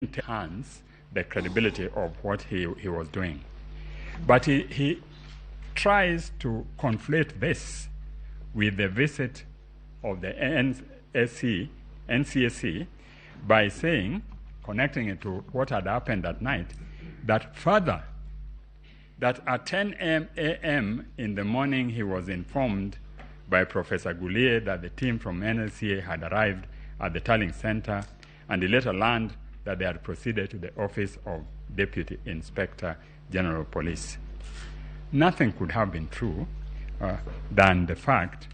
enhance the credibility of what he was doing. But he tries to conflate this with the visit of the NCSC by saying, connecting it to what had happened that night, that further, that at 10 a.m. in the morning he was informed by Professor Goulier that the team from NLCA had arrived at the Tallying Center, and he later learned that they had proceeded to the office of Deputy Inspector General of Police. Nothing could have been true than the fact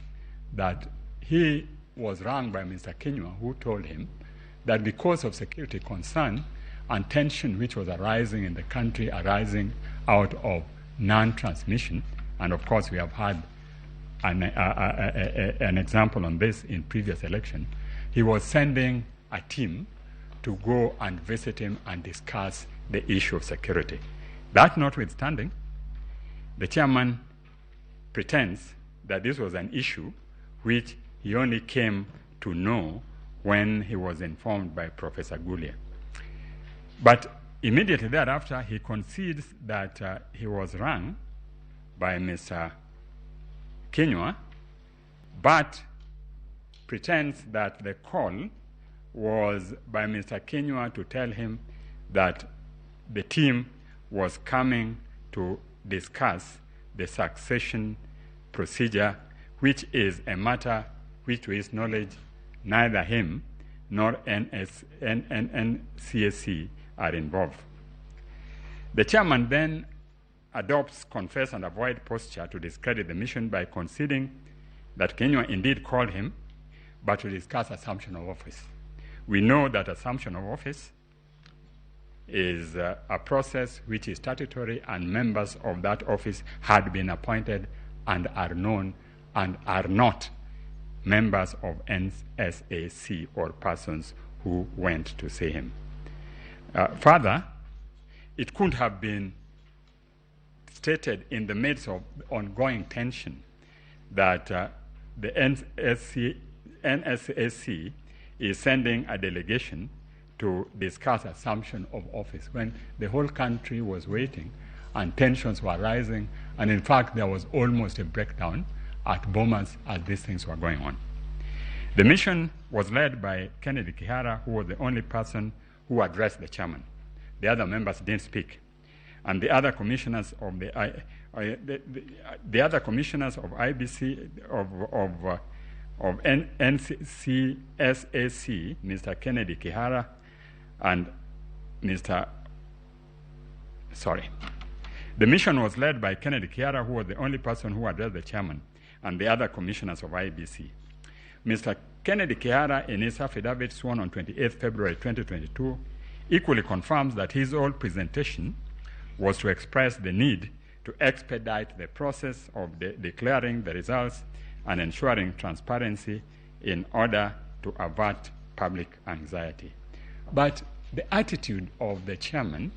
that he was rang by Mr. Kinyua, who told him that because of security concern and tension which was arising in the country, arising out of non-transmission, and of course we have had an example on this in previous election, he was sending a team to go and visit him and discuss the issue of security. That notwithstanding, the chairman pretends that this was an issue which he only came to know when he was informed by Professor Goulier. But immediately thereafter, he concedes that he was rang by Mr. Kinyua, but pretends that the call was by Mr. Kinyua to tell him that the team was coming to discuss the succession procedure, which is a matter which, to his knowledge, neither him nor NCSC are involved. The chairman then adopts confess and avoid posture to discredit the mission by conceding that Kinyua indeed called him, but to discuss assumption of office. We know that assumption of office is a process which is statutory, and members of that office had been appointed and are known and are not members of NSAC or persons who went to see him. Further, it could have been stated in the midst of ongoing tension that the NSAC is sending a delegation to discuss assumption of office when the whole country was waiting and tensions were rising, and in fact there was almost a breakdown at Bomas as these things were going on. The mission was led by Kennedy Kihara, who was the only person who addressed the chairman. The other members didn't speak, and the other commissioners of the other commissioners of IBC of NCSAC, Mr. Kennedy Kihara, and the mission was led by Kennedy Kihara, who was the only person who addressed the chairman, and the other commissioners of IBC. Mr. Kennedy Kihara, in his affidavit sworn on 28 February 2022, equally confirms that his whole presentation was to express the need to expedite the process of declaring the results and ensuring transparency in order to avert public anxiety. But the attitude of the chairman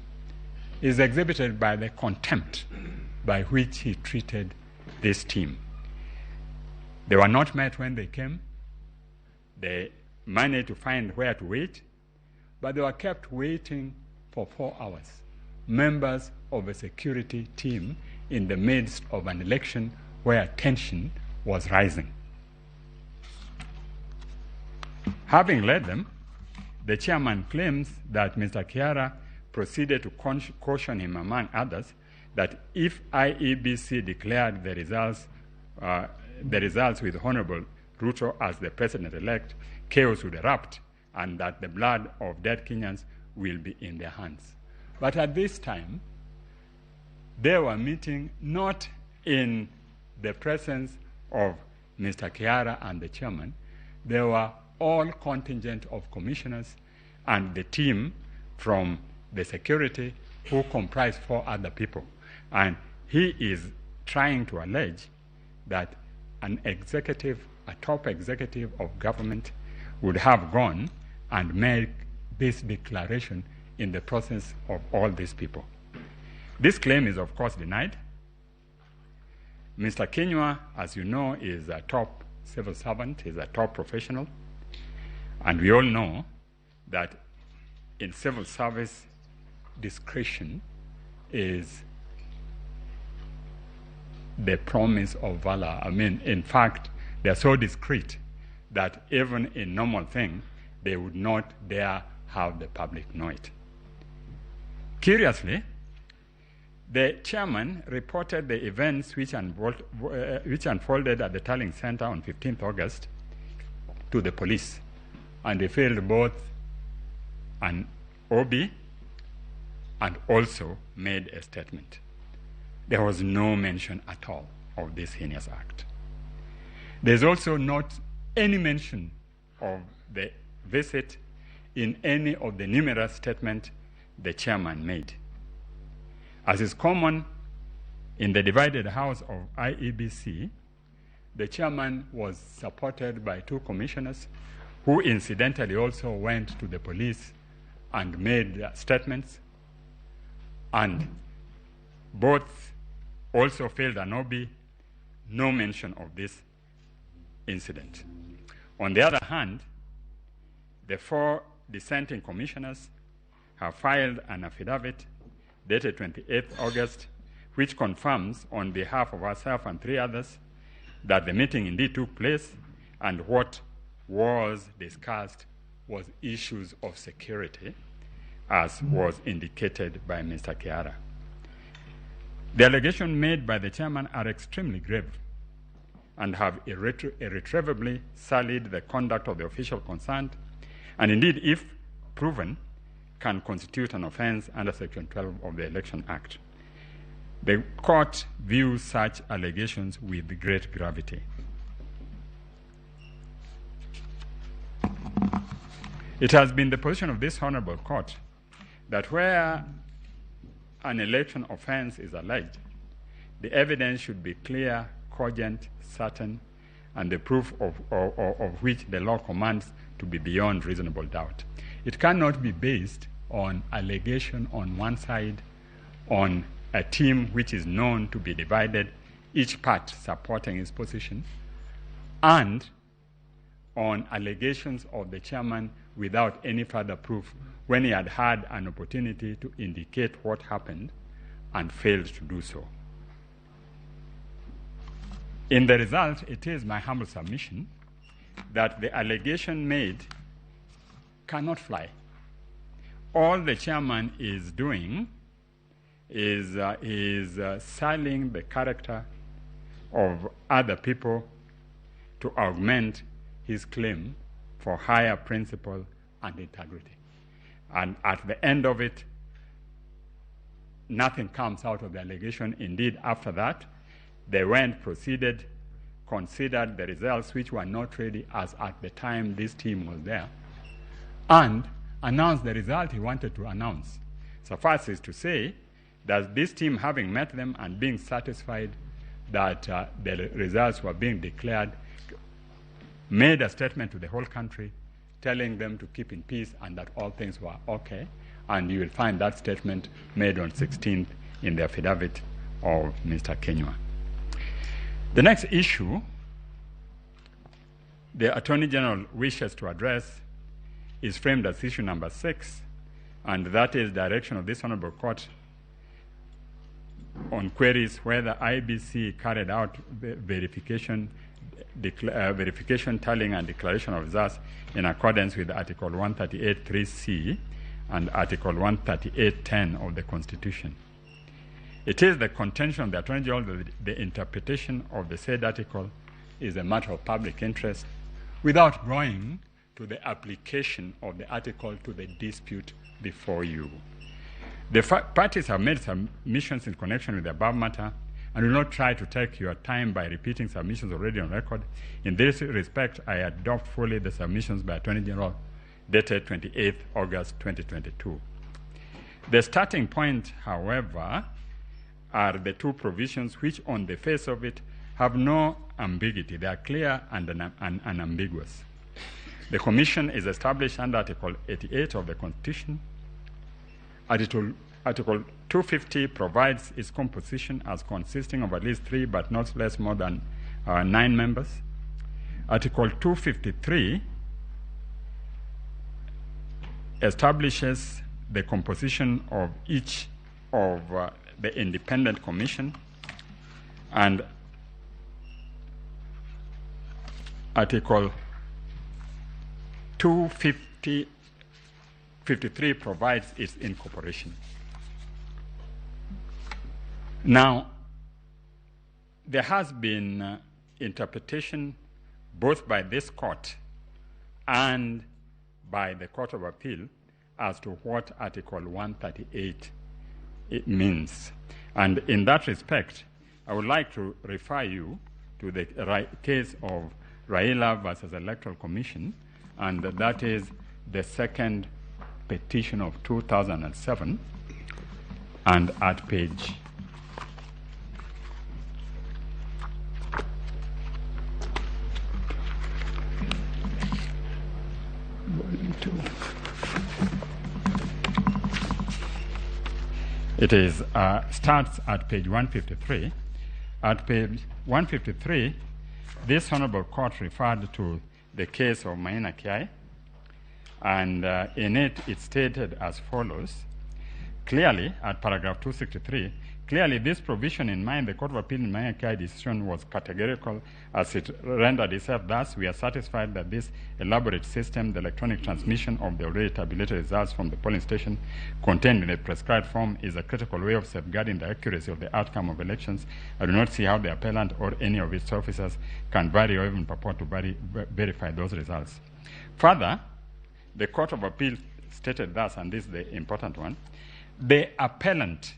is exhibited by the contempt by which he treated this team. They were not met when they came. They managed to find where to wait, but they were kept waiting for 4 hours. Members of a security team in the midst of an election where tension was rising. Having led them, the chairman claims that Mr. Kihara proceeded to caution him, among others, that if IEBC declared the results with Honorable Ruto as the president-elect, chaos would erupt, and that the blood of dead Kenyans will be in their hands. But at this time, they were meeting not in the presence of Mr. Kihara and the chairman. They were all contingent of commissioners and the team from the security who comprised 4 other people. And he is trying to allege that an executive, a top executive of government, would have gone and made this declaration in the presence of all these people. This claim is, of course, denied. Mr. Kinyua, as you know, is a top civil servant, he's a top professional, and we all know that in civil service, discretion is the promise of valor. I mean, in fact, they're so discreet that even in normal thing, they would not dare have the public know it. Curiously, the chairman reported the events which unfolded at the Tallying Center on 15th August to the police, and they filed both an OB and also made a statement. There was no mention at all of this heinous act. There's also not any mention of the visit in any of the numerous statements the chairman made. As is common in the divided house of IEBC, the chairman was supported by two commissioners who incidentally also went to the police and made statements, and both also filed an OB, no mention of this incident. On the other hand, the four dissenting commissioners have filed an affidavit dated 28th August, which confirms on behalf of herself and three others that the meeting indeed took place, and what was discussed was issues of security, as was indicated by Mr. Kiara. The allegations made by the chairman are extremely grave and have irretrievably sullied the conduct of the official concerned, and indeed, if proven, can constitute an offense under Section 12 of the Election Act. The court views such allegations with great gravity. It has been the position of this honorable court that where an election offense is alleged, the evidence should be clear, cogent, certain, and the proof of which the law commands to be beyond reasonable doubt. It cannot be based on allegation on one side, on a team which is known to be divided, each part supporting its position, and on allegations of the chairman without any further proof when he had had an opportunity to indicate what happened and failed to do so. In the result, it is my humble submission that the allegation made cannot fly. All the chairman is doing is selling the character of other people to augment his claim for higher principle and integrity. And at the end of it, nothing comes out of the allegation. Indeed, after that, they proceeded, considered the results which were not ready as at the time this team was there, and announced the result he wanted to announce. Suffice is to say that this team, having met them and being satisfied that the results were being declared, made a statement to the whole country telling them to keep in peace and that all things were okay. And you will find that statement made on 16th in the affidavit of Mr. Kenywa. The next issue the Attorney General wishes to address is framed as issue number 6, and that is direction of this Honorable Court on queries whether IEBC carried out verification, tallying, and declaration of results in accordance with Article 138(3)(c) and Article 138(10) of the Constitution. It is the contention of the Attorney General that the interpretation of the said article is a matter of public interest without going to the application of the article to the dispute before you. The parties have made submissions in connection with the above matter and will not try to take your time by repeating submissions already on record. In this respect, I adopt fully the submissions by Attorney General dated 28th August 2022. The starting point, however, are the two provisions which on the face of it have no ambiguity. They are clear and unambiguous. The Commission is established under Article 88 of the Constitution. Article 250 provides its composition as consisting of at least 3 but not less more than 9 members. Article 253 establishes the composition of each of the independent commission, and Article 253 provides its incorporation. Now, there has been interpretation both by this court and by the Court of Appeal as to what Article 138 it means. And in that respect, I would like to refer you to the case of Raila versus Electoral Commission, and that is the second petition of 2007, and at page it is starts at page 153. At page 153, this honorable court referred to the case of Maina Kiai, and in it stated as follows. Clearly, at paragraph 263, clearly this provision in mind, the Court of Appeal in Maina Kiai decision was categorical as it rendered itself. Thus, we are satisfied that this elaborate system, the electronic transmission of the already tabulated results from the polling station contained in a prescribed form, is a critical way of safeguarding the accuracy of the outcome of elections. I do not see how the appellant or any of its officers can vary or even purport to verify those results. Further, the Court of Appeal stated thus, and this is the important one: the appellant,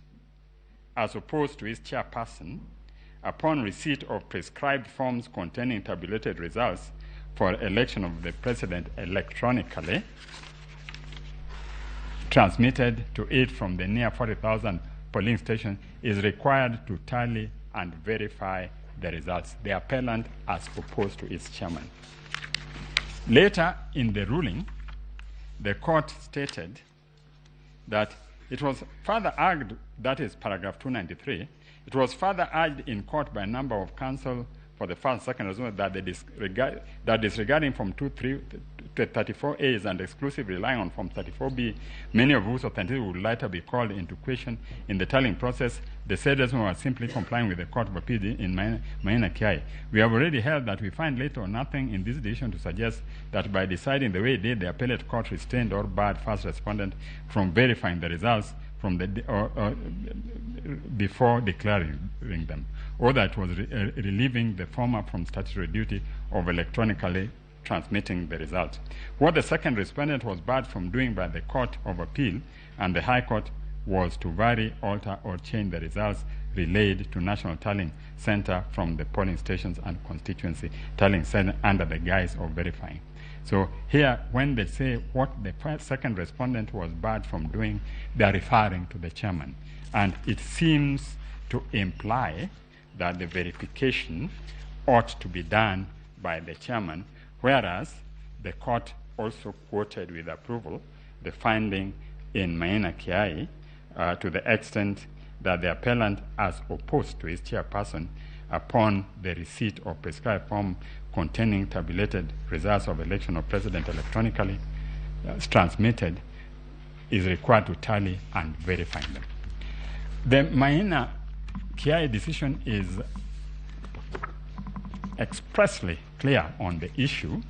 as opposed to his chairperson, upon receipt of prescribed forms containing tabulated results for election of the president electronically, transmitted to it from the near 40,000 polling stations, is required to tally and verify the results. The appellant as opposed to its chairman. Later in the ruling, the court stated that it was further argued, that is paragraph 293, it was further urged in court by a number of counsel for the first and second resolution that disregarding Form 34As and exclusively relying on Form 34B, many of whose authenticity would later be called into question in the tallying process, the said resolution was simply complying with the Court of Appeal in Maina Kiai. We have already held that we find little or nothing in this decision to suggest that by deciding the way it did, the appellate court restrained or barred first respondent from verifying the results from the before declaring them, or that was relieving the former from statutory duty of electronically transmitting the result. What the second respondent was barred from doing by the Court of Appeal and the High Court was to vary, alter, or change the results relayed to National Tallying Center from the polling stations and constituency tallying center under the guise of verifying. So here, when they say what the second respondent was barred from doing, they are referring to the chairman. And it seems to imply that the verification ought to be done by the chairman, whereas the court also quoted with approval the finding in Maina Kiai to the extent that the appellant, as opposed to his chairperson, upon the receipt of prescribed form containing tabulated results of election of president electronically transmitted, is required to tally and verify them. The Maina Kiai decision is expressly clear on the issue,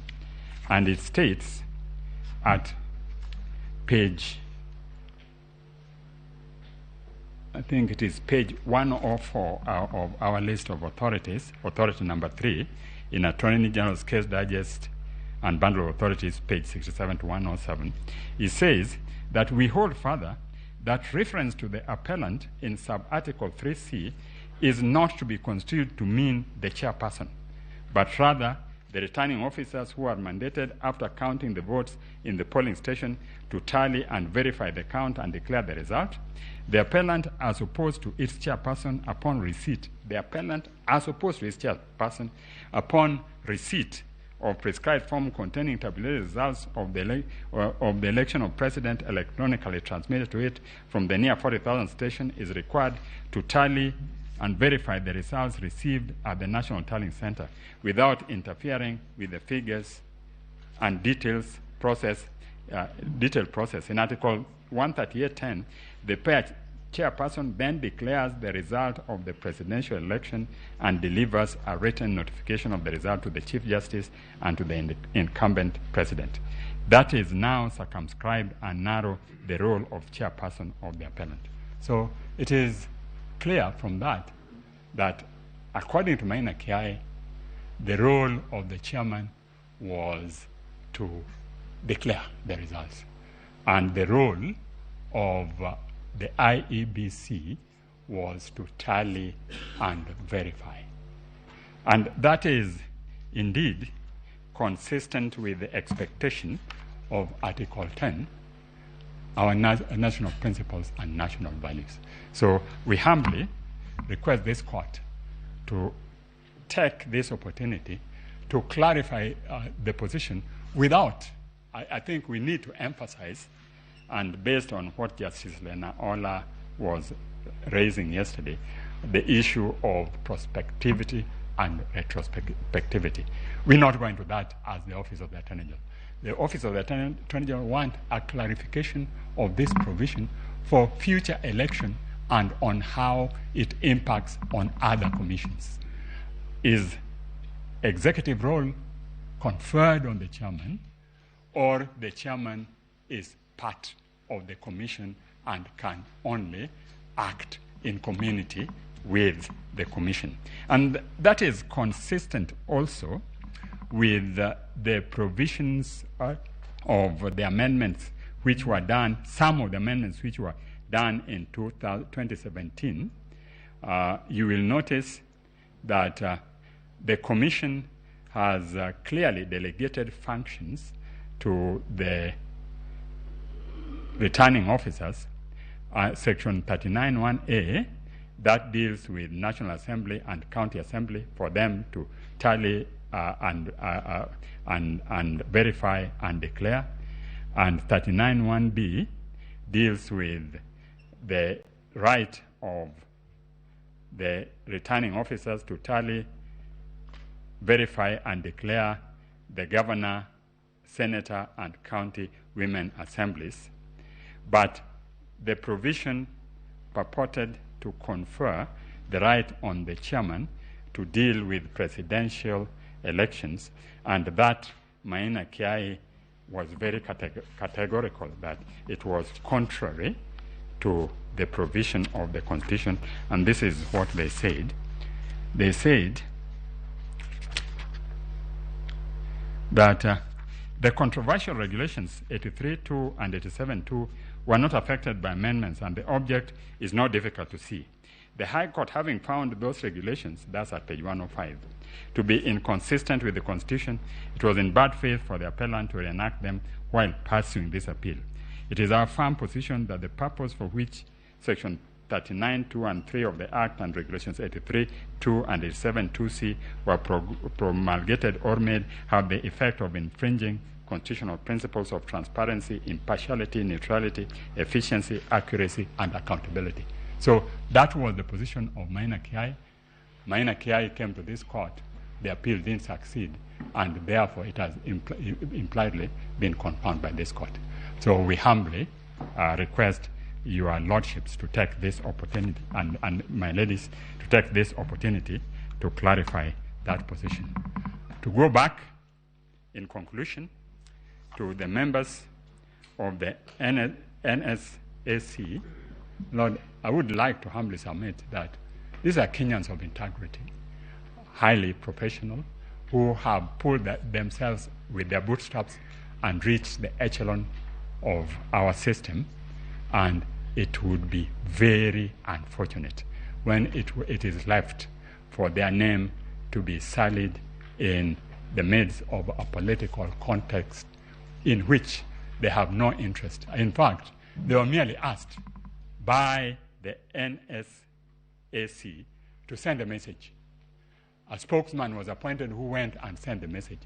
and it states at page, I think it is page 104 of our list of authorities, authority number 3, in Attorney General's Case Digest and Bundle of Authorities, page 67 to 107. It says that we hold further that reference to the appellant in sub-article 3C is not to be construed to mean the chairperson, but rather the returning officers who are mandated after counting the votes in the polling station to tally and verify the count and declare the result. The appellant, as opposed to its chairperson, upon receipt, upon receipt of prescribed form containing tabulated results of the election of president electronically transmitted to it from the near 40,000 station, is required to tally and verify the results received at the National Tallying Center without interfering with the figures and details process detailed process. In Article 138.10, the chairperson then declares the result of the presidential election and delivers a written notification of the result to the Chief Justice and to the incumbent president. That is now circumscribed and narrow the role of chairperson of the appellant. So it is clear from that according to Maina Kiai, the role of the chairman was to declare the results. And the role of the IEBC was to tally and verify. And that is indeed consistent with the expectation of Article 10, our national principles and national values. So we humbly request this court to take this opportunity to clarify the position without, I think we need to emphasize, and based on what Justice Lena Ola was raising yesterday, the issue of prospectivity and retrospectivity. We're not going to that as the Office of the Attorney General. The Office of the Attorney General wants a clarification of this provision for future election and on how it impacts on other commissions. Is executive role conferred on the chairman, or the chairman is part of the commission and can only act in community with the commission? And that is consistent also with the provisions of the amendments which were done, some of the amendments which were done in 2017. You will notice that the commission has clearly delegated functions to the returning officers. Section 39(1)(a), that deals with National Assembly and County Assembly for them to tally and verify and declare. And 39(1)(b) deals with the right of the returning officers to tally, verify and declare the governor, senator, and county women assemblies. But the provision purported to confer the right on the chairman to deal with presidential elections, and that Maina Kiai was very categorical that it was contrary to the provision of the Constitution, and this is what they said. They said that the controversial regulations 83.2 and 87.2 were not affected by amendments, and the object is not difficult to see. The High Court, having found those regulations, that's at page 105, to be inconsistent with the Constitution, it was in bad faith for the appellant to reenact them while pursuing this appeal. It is our firm position that the purpose for which Section 39(2) and 3 of the Act and Regulations 83.2 and 87.2c were promulgated or made have the effect of infringing constitutional principles of transparency, impartiality, neutrality, efficiency, accuracy, and accountability. So that was the position of Maina Kiai. Maina Kiai came to this court. The appeal didn't succeed, and therefore it has impliedly been confirmed by this court. So we humbly request your lordships to take this opportunity, and my ladies, to take this opportunity to clarify that position. To go back, in conclusion, to the members of the NSAC, Lord, I would like to humbly submit that these are Kenyans of integrity, highly professional, who have pulled themselves with their bootstraps and reached the echelon of our system, and it would be very unfortunate when it is left for their name to be sullied in the midst of a political context in which they have no interest. In fact, they were merely asked by the NSAC to send a message. A spokesman was appointed who went and sent the message,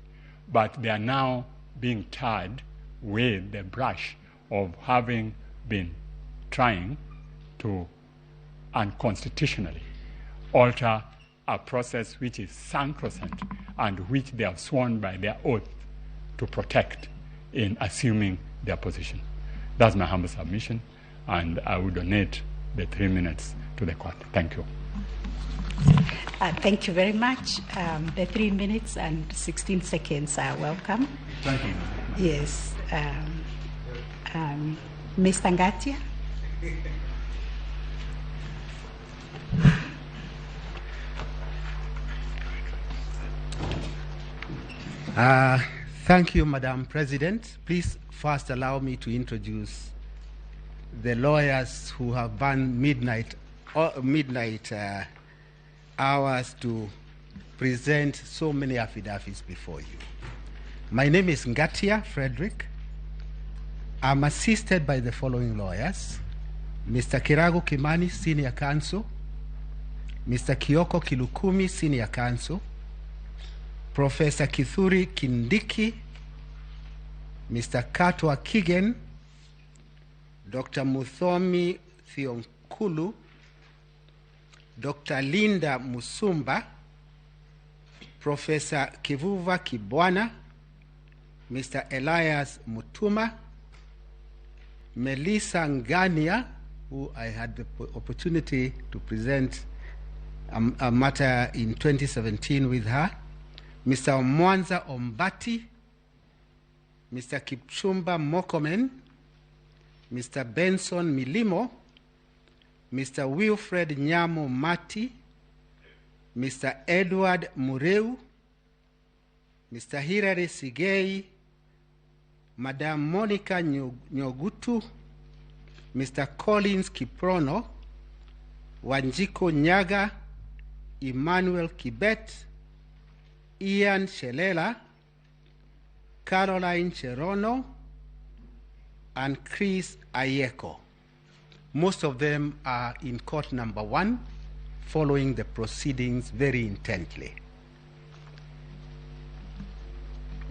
but they are now being tarred with the brush of having been trying to unconstitutionally alter a process which is sacrosanct and which they have sworn by their oath to protect in assuming their position. That's my humble submission, and I will donate the 3 minutes to the court. Thank you. Thank you very much. The 3 minutes and 16 seconds are welcome. Thank you. Yes. Mr. Ngatia. Thank you, Madam President. Please first allow me to introduce the lawyers who have burned midnight hours to present so many affidavits before you. My name is Ngatia Frederick. I'm assisted by the following lawyers: Mr. Kirago Kimani, Senior Counsel; Mr. Kioko Kilukumi, Senior Counsel; Professor Kithuri Kindiki; Mr. Katwa Kigen; Dr. Muthomi Thionkulu; Dr. Linda Musumba; Professor Kivuva Kibwana; Mr. Elias Mutuma; Melissa Ngania, who I had the opportunity to present a matter in 2017 with her; Mr. Mwanza Ombati; Mr. Kipchumba Mokomen; Mr. Benson Milimo; Mr. Wilfred Nyamo Mati; Mr. Edward Mureu; Mr. Hilary Sigei; Madam Monica Nyogutu; Mr. Collins Kiprono; Wanjiko Nyaga; Emmanuel Kibet; Ian Shelela; Caroline Cherono; and Chris Ayeko. Most of them are in court number 1, following the proceedings very intently.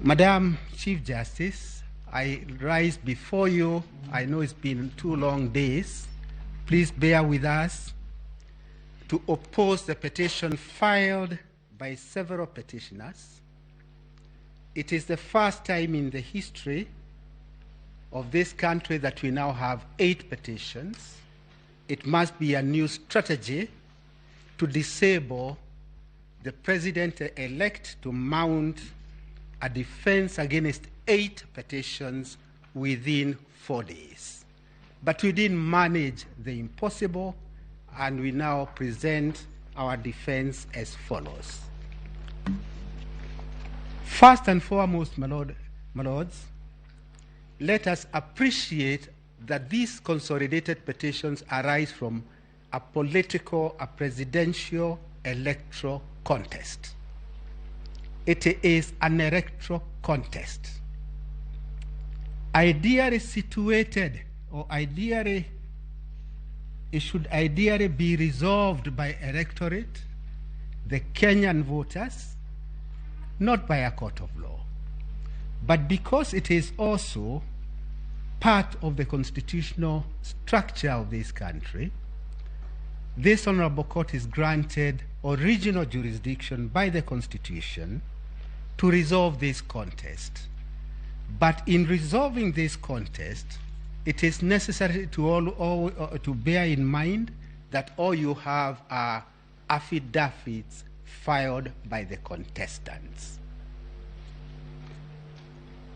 Madam Chief Justice, I rise before you. I know it's been 2 long days. Please bear with us to oppose the petition filed by several petitioners. It is the first time in the history of this country that we now have 8 petitions. It must be a new strategy to disable the president-elect to mount a defense against 8 petitions within 4 days. But we didn't manage the impossible, and we now present our defense as follows. First and foremost, my lords, let us appreciate that these consolidated petitions arise from a presidential electoral contest. It is an electoral contest. Ideally situated, or it should ideally be resolved by electorate, the Kenyan voters, not by a court of law. But because it is also part of the constitutional structure of this country, this honorable court is granted original jurisdiction by the Constitution to resolve this contest. But in resolving this contest, it is necessary to bear in mind that all you have are affidavits filed by the contestants.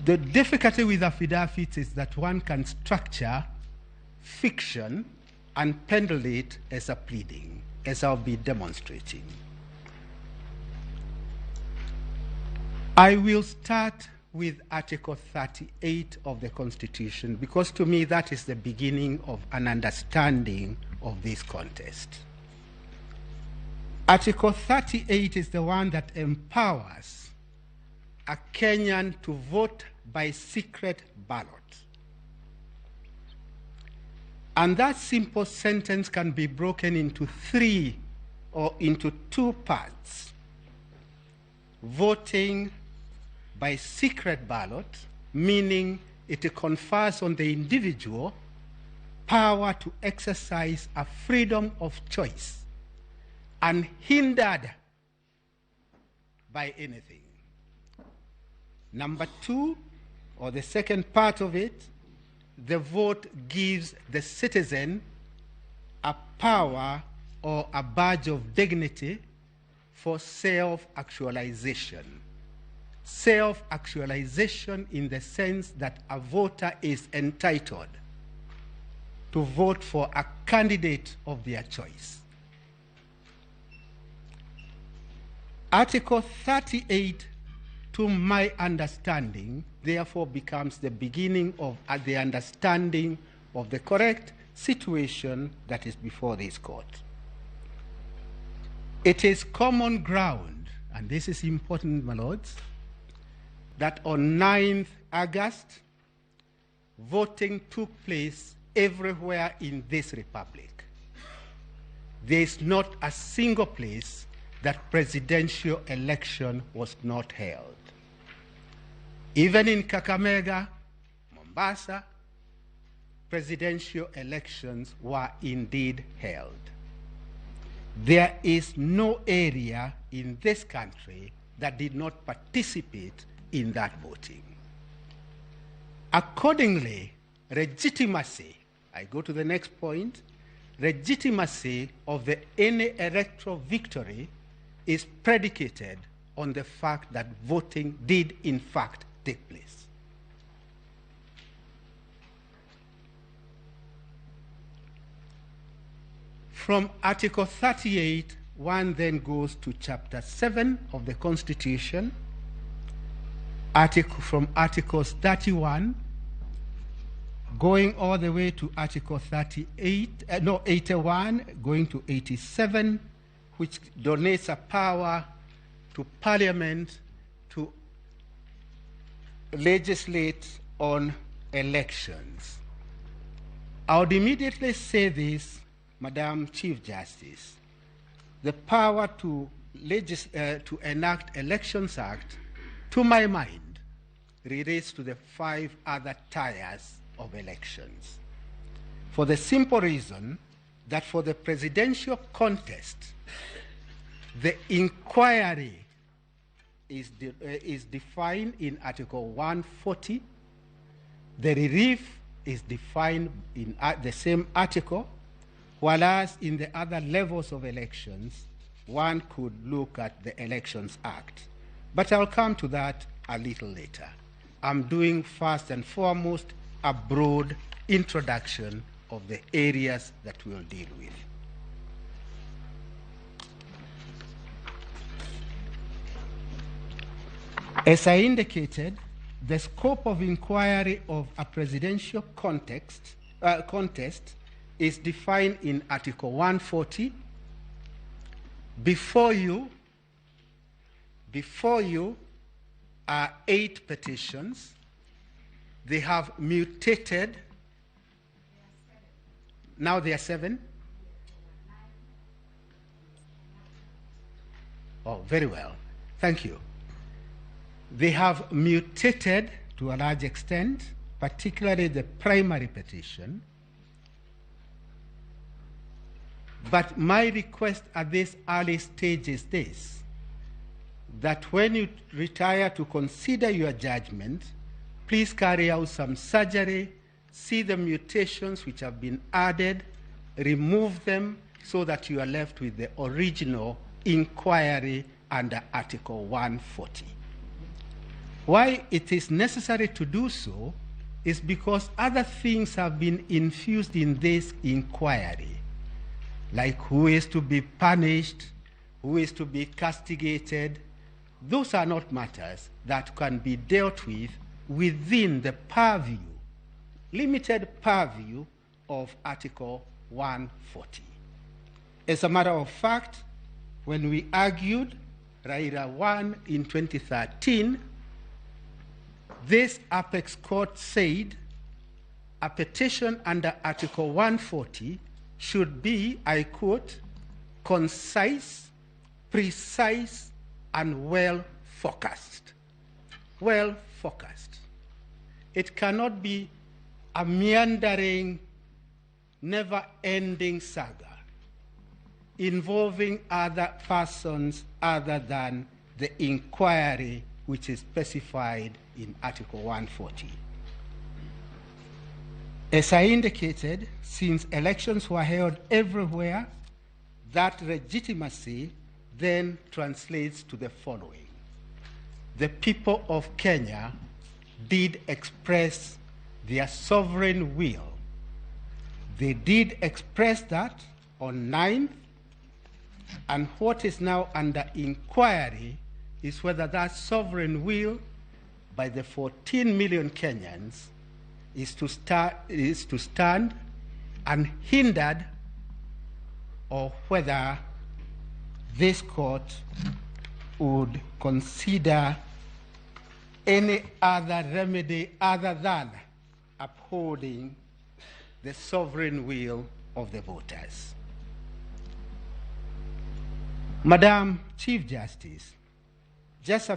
The difficulty with affidavits is that one can structure fiction and peddle it as a pleading, as I'll be demonstrating. I will start with Article 38 of the Constitution, because to me that is the beginning of an understanding of this contest. Article 38 is the one that empowers a Kenyan to vote by secret ballot. And that simple sentence can be broken into 3 or into 2 parts. Voting by secret ballot, meaning it confers on the individual power to exercise a freedom of choice, unhindered by anything. Number 2, or the second part of it, the vote gives the citizen a power or a badge of dignity for self-actualization. Self-actualization in the sense that a voter is entitled to vote for a candidate of their choice. Article 38, to my understanding, therefore becomes the beginning of the understanding of the correct situation that is before this court. It is common ground, and this is important, my lords, that on 9th August, voting took place everywhere in this republic. There is not a single place that presidential election was not held. Even in Kakamega, Mombasa, presidential elections were indeed held. There is no area in this country that did not participate in that voting. Accordingly, legitimacy, I go to the next point, legitimacy of any electoral victory is predicated on the fact that voting did in fact take place. From Article 38, one then goes to Chapter 7 of the Constitution, from Articles 31, going all the way to Article 81, going to 87, which donates a power to Parliament to legislate on elections. I would immediately say this, Madam Chief Justice. The power to enact Elections Act, to my mind, relates to the 5 other tiers of elections. For the simple reason that for the presidential contest, the inquiry is defined in Article 140. The relief is defined in the same article, whereas in the other levels of elections, one could look at the Elections Act. But I'll come to that a little later. I'm doing first and foremost a broad introduction of the areas that we'll deal with. As I indicated, the scope of inquiry of a presidential contest is defined in Article 140. Before you are 8 petitions. They have mutated. Now they are 7. Oh, very well. Thank you. They have mutated to a large extent, particularly the primary petition. But my request at this early stage is this, that when you retire to consider your judgment, please carry out some surgery, see the mutations which have been added, remove them so that you are left with the original inquiry under Article 140. Why it is necessary to do so is because other things have been infused in this inquiry, like who is to be punished, who is to be castigated. Those are not matters that can be dealt with within the purview, limited purview of Article 140. As a matter of fact, when we argued Raila 1 in 2013, this apex court said a petition under Article 140 should be, I quote, concise, precise, and well-focused. Well-focused. It cannot be a meandering, never-ending saga involving other persons other than the inquiry which is specified in Article 140. As I indicated, since elections were held everywhere, that legitimacy then translates to the following. The people of Kenya did express their sovereign will. They did express that on 9th, and what is now under inquiry is whether that sovereign will by the 14 million Kenyans is to stand unhindered, or whether this court would consider any other remedy other than upholding the sovereign will of the voters. Madam Chief Justice, just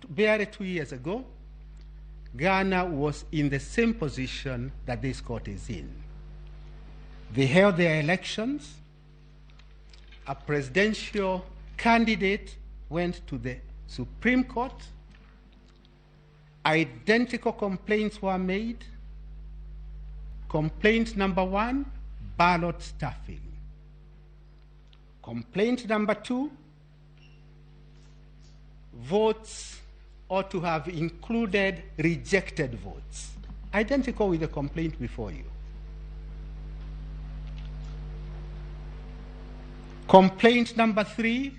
barely 2 years ago, Ghana was in the same position that this court is in. They held their elections. A presidential candidate went to the Supreme Court. Identical complaints were made. Complaint number 1, ballot stuffing. Complaint number 2, votes ought to have included rejected votes. Identical with the complaint before you. Complaint number 3,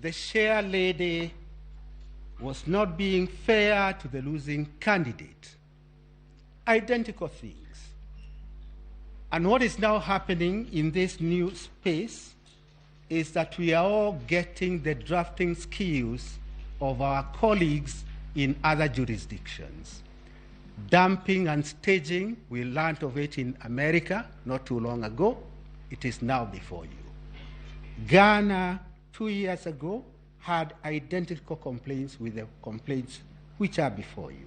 the chair lady was not being fair to the losing candidate. Identical things. And what is now happening in this new space is that we are all getting the drafting skills of our colleagues in other jurisdictions. Dumping and staging, we learned of it in America not too long ago. It is now before you. Ghana, 2 years ago, had identical complaints with the complaints which are before you.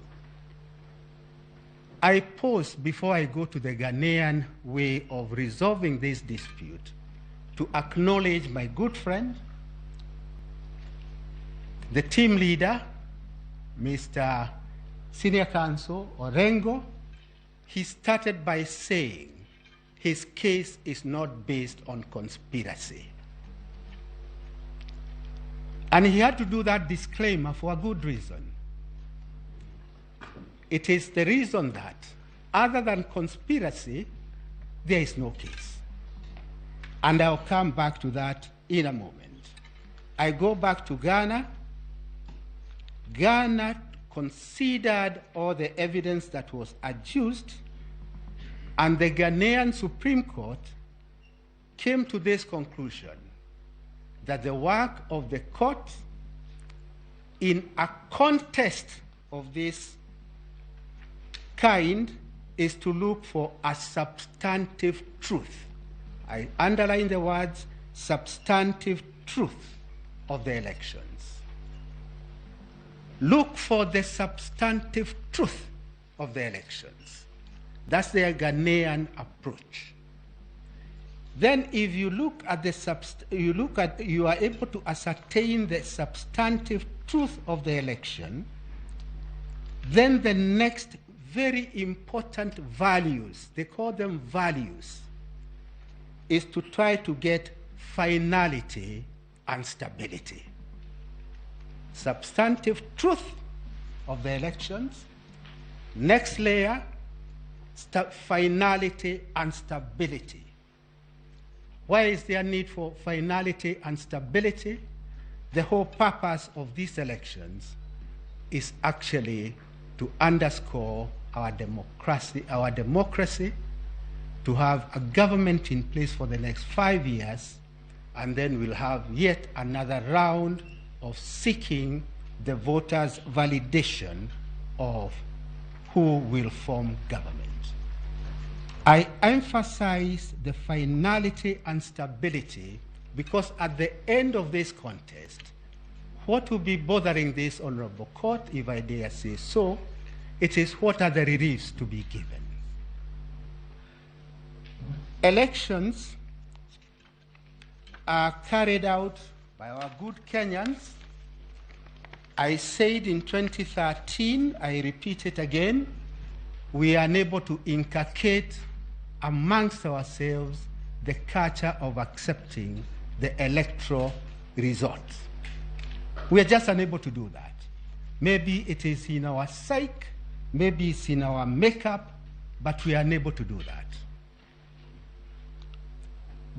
I pause, before I go to the Ghanaian way of resolving this dispute, to acknowledge my good friend, the team leader, Mr. Senior Counsel Orengo. He started by saying his case is not based on conspiracy. And he had to do that disclaimer for a good reason. It is the reason that, other than conspiracy, there is no case. And I'll come back to that in a moment. I go back to Ghana. Ghana considered all the evidence that was adduced, and the Ghanaian Supreme Court came to this conclusion, that the work of the court in a contest of this kind is to look for a substantive truth. I underline the words substantive truth of the elections. Look for the substantive truth of the elections. That's their Ghanaian approach. Then if you look at you are able to ascertain the substantive truth of the election, then the next very important values, they call them values, is to try to get finality and stability. Substantive truth of the elections. Next layer, finality and stability. Why is there a need for finality and stability? The whole purpose of these elections is actually to underscore our democracy, to have a government in place for the next 5 years, and then we'll have yet another round of seeking the voters' validation of who will form government. I emphasize the finality and stability because at the end of this contest, what will be bothering this honorable court, if I dare say so, it is what are the reliefs to be given. Elections are carried out by our good Kenyans. I said in 2013, I repeat it again, we are unable to inculcate amongst ourselves the culture of accepting the electoral results. We are just unable to do that. Maybe it is in our psyche, maybe it's in our makeup, but we are unable to do that.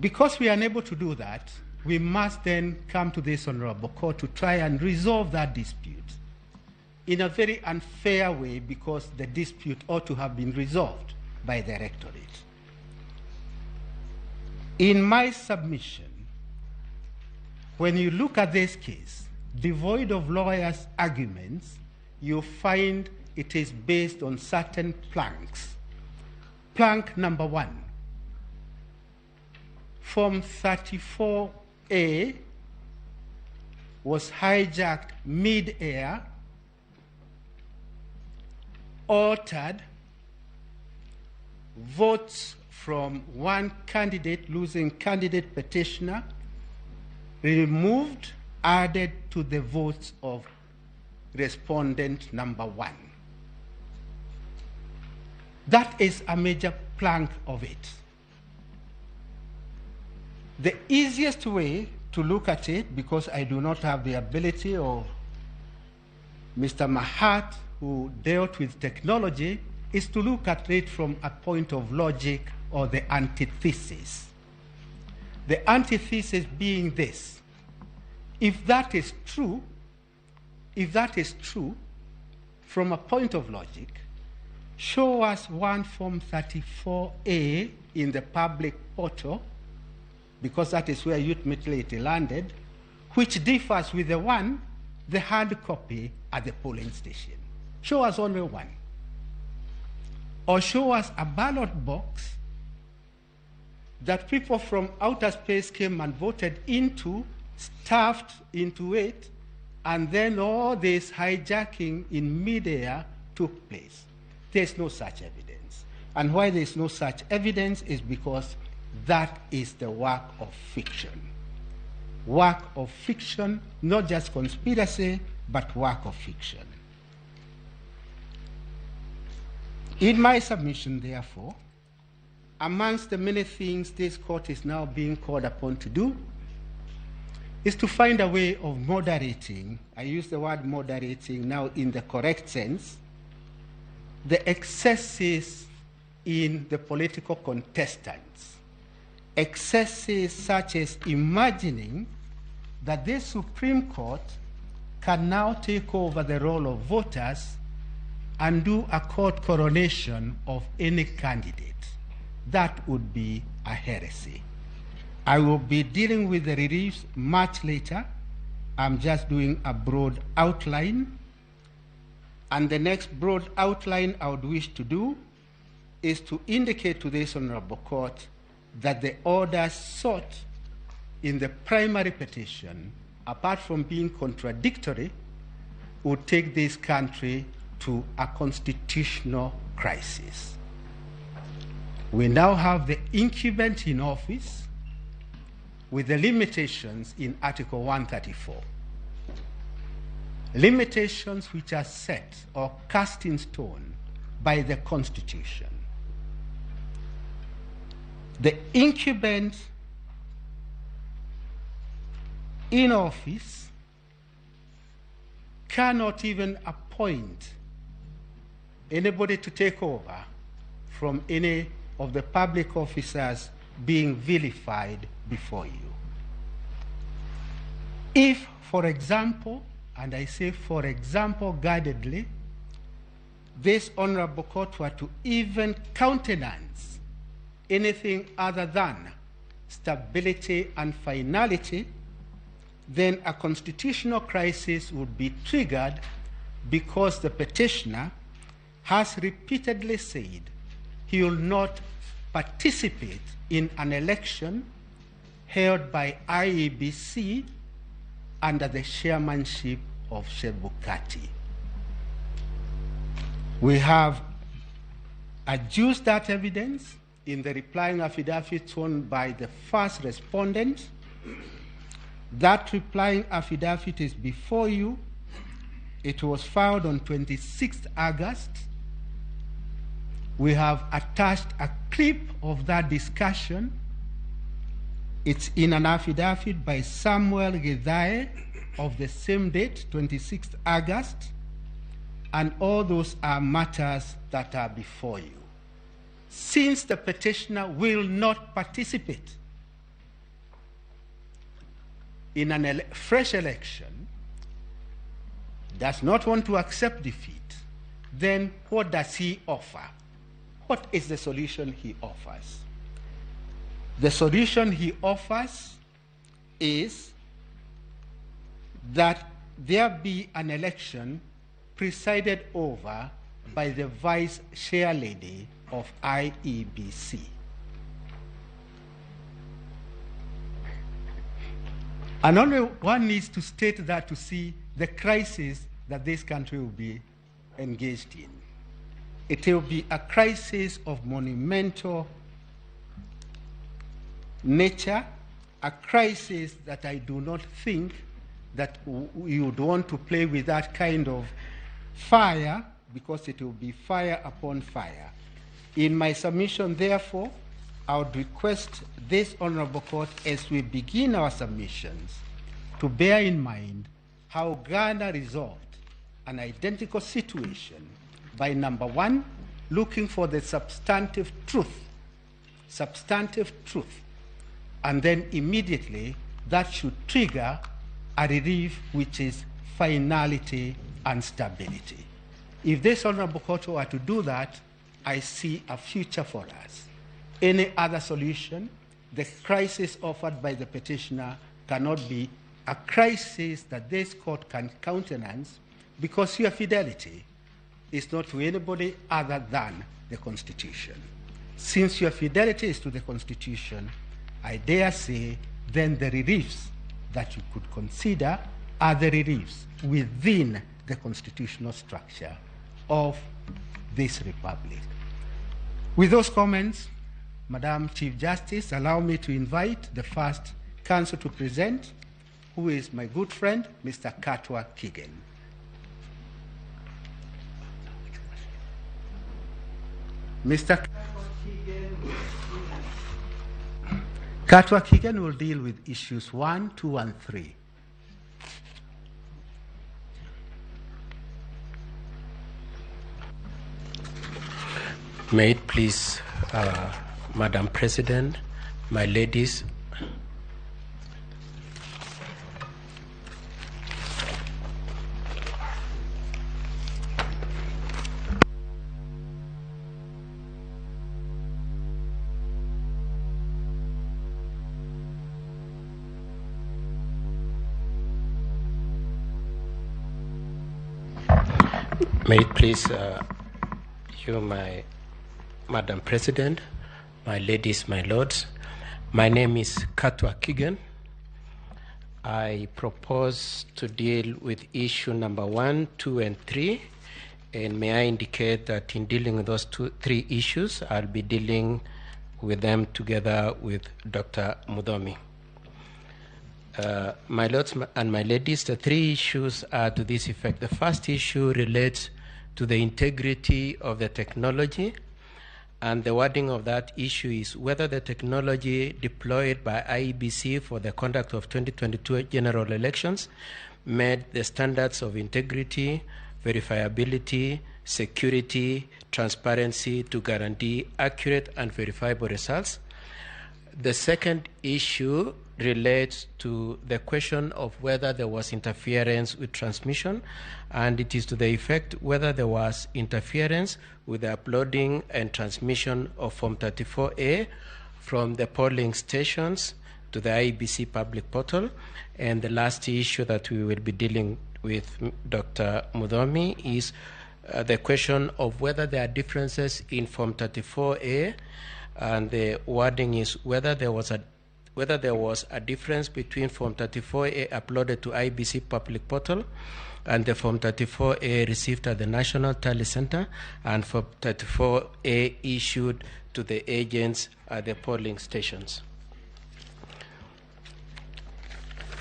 Because we are unable to do that, we must then come to this honorable court to try and resolve that dispute in a very unfair way, because the dispute ought to have been resolved by the electorate. In my submission, when you look at this case, devoid of lawyers' arguments, you find it is based on certain planks. Plank number 1, Form 34A was hijacked mid-air, altered, votes from one candidate, losing candidate petitioner, removed, added to the votes of respondent number 1. That is a major plank of it. The easiest way to look at it, because I do not have the ability of Mr. Mahat, who dealt with technology, is to look at it from a point of logic or the antithesis. The antithesis being this: if that is true, from a point of logic, show us one Form 34A in the public portal, because that is where ultimately it landed, which differs with the hard copy at the polling station. Show us only one. Or show us a ballot box that people from outer space came and voted into, stuffed into it, and then all this hijacking in midair took place. There's no such evidence. And why there's no such evidence is because that is the work of fiction. Work of fiction, not just conspiracy, but work of fiction. In my submission, therefore, amongst the many things this court is now being called upon to do, is to find a way of moderating, I use the word moderating now in the correct sense, the excesses in the political contestants. Excesses such as imagining that this Supreme Court can now take over the role of voters and do a court coronation of any candidate. That would be a heresy. I will be dealing with the reliefs much later. I'm just doing a broad outline. And the next broad outline I would wish to do is to indicate to this honorable court that the orders sought in the primary petition, apart from being contradictory, would take this country to a constitutional crisis. We now have the incumbent in office with the limitations in Article 134. Limitations which are set or cast in stone by the Constitution. The incumbent in office cannot even appoint anybody to take over from any of the public officers being vilified before you. If, for example, and I say for example guardedly, this honorable court were to even countenance anything other than stability and finality, then a constitutional crisis would be triggered, because the petitioner has repeatedly said he will not participate in an election held by IEBC under the chairmanship of Chebukati. We have adduced that evidence in the replying affidavit sworn by the first respondent. That replying affidavit is before you. It was filed on 26th August. We have attached a clip of that discussion. It's in an affidavit by Samuel Githae of the same date, 26th August, and all those are matters that are before you. Since the petitioner will not participate in a fresh election, does not want to accept defeat, then what does he offer? What is the solution he offers? The solution he offers is that there be an election presided over by the vice chair lady of IEBC. And only one needs to state that to see the crisis that this country will be engaged in. It will be a crisis of monumental nature, a crisis that I do not think that you would want to play with that kind of fire, because it will be fire upon fire. In my submission, therefore, I would request this honorable court, as we begin our submissions, to bear in mind how Ghana resolved an identical situation by, number one, looking for the substantive truth, and then immediately that should trigger a relief which is finality and stability. If this honorable court were to do that, I see a future for us. Any other solution, the crisis offered by the petitioner cannot be a crisis that this court can countenance, because your fidelity is not to anybody other than the Constitution. Since your fidelity is to the Constitution, I dare say then the reliefs that you could consider are the reliefs within the constitutional structure of this republic. With those comments, Madam Chief Justice, allow me to invite the first counsel to present, who is my good friend, Mr. Katwa Kigen. Mr. Katwa Kigen will deal with issues 1, 2, and 3. May it please, Madam President, my ladies, may it please you, my Madam President, my ladies, my lords, my name is Katwa Kigen. I propose to deal with issue number 1, 2, and 3, and may I indicate that in dealing with those 3 issues, I'll be dealing with them together with Dr. Mudomi. My lords and my ladies, the 3 issues are to this effect. The first issue relates to the integrity of the technology, and the wording of that issue is whether the technology deployed by IEBC for the conduct of 2022 general elections met the standards of integrity, verifiability, security, transparency to guarantee accurate and verifiable results. The second issue relates to the question of whether there was interference with transmission, and it is to the effect whether there was interference with the uploading and transmission of Form 34A from the polling stations to the IEBC public portal. And the last issue that we will be dealing with Dr. Mudomi is the question of whether there are differences in Form 34A, and the wording is whether there was a difference between Form 34A uploaded to IEBC public portal and the Form 34A received at the National Tally Center and Form 34A issued to the agents at the polling stations.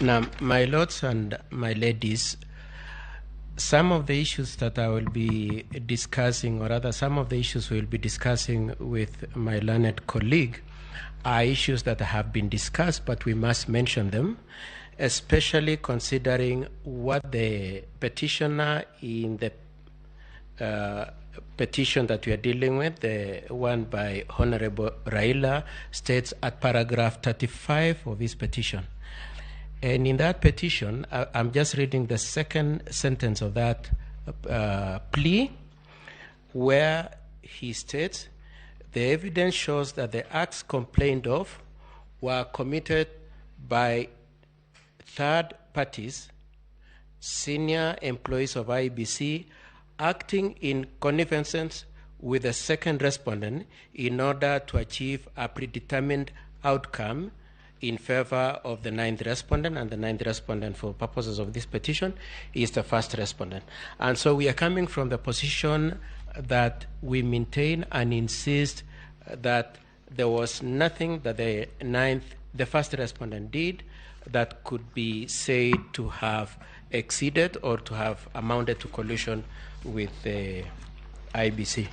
Now, my lords and my ladies, some of the issues that I will be discussing, or rather some of the issues we will be discussing with my learned colleague, are issues that have been discussed, but we must mention them, especially considering what the petitioner in the petition that we are dealing with, the one by Honorable Raila, states at paragraph 35 of his petition. And in that petition, I'm just reading the second sentence of that plea, where he states, the evidence shows that the acts complained of were committed by third parties, senior employees of IEBC, acting in connivance with the second respondent in order to achieve a predetermined outcome in favor of the ninth respondent, and the ninth respondent for purposes of this petition is the first respondent. And so we are coming from the position that we maintain and insist that there was nothing that the first respondent did that could be said to have exceeded or to have amounted to collusion with the IEBC.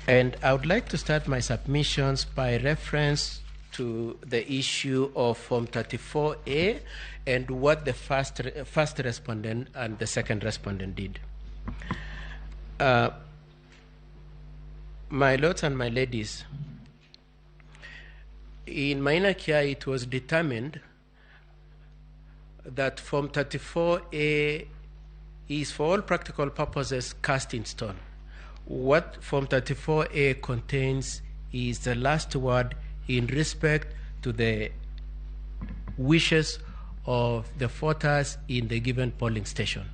And I would like to start my submissions by reference to the issue of Form 34A and what the first respondent and the second respondent did. My lords and my ladies, in Maina Kia it was determined that Form 34A is for all practical purposes cast in stone. What Form 34A contains is the last word in respect to the wishes of the voters in the given polling station.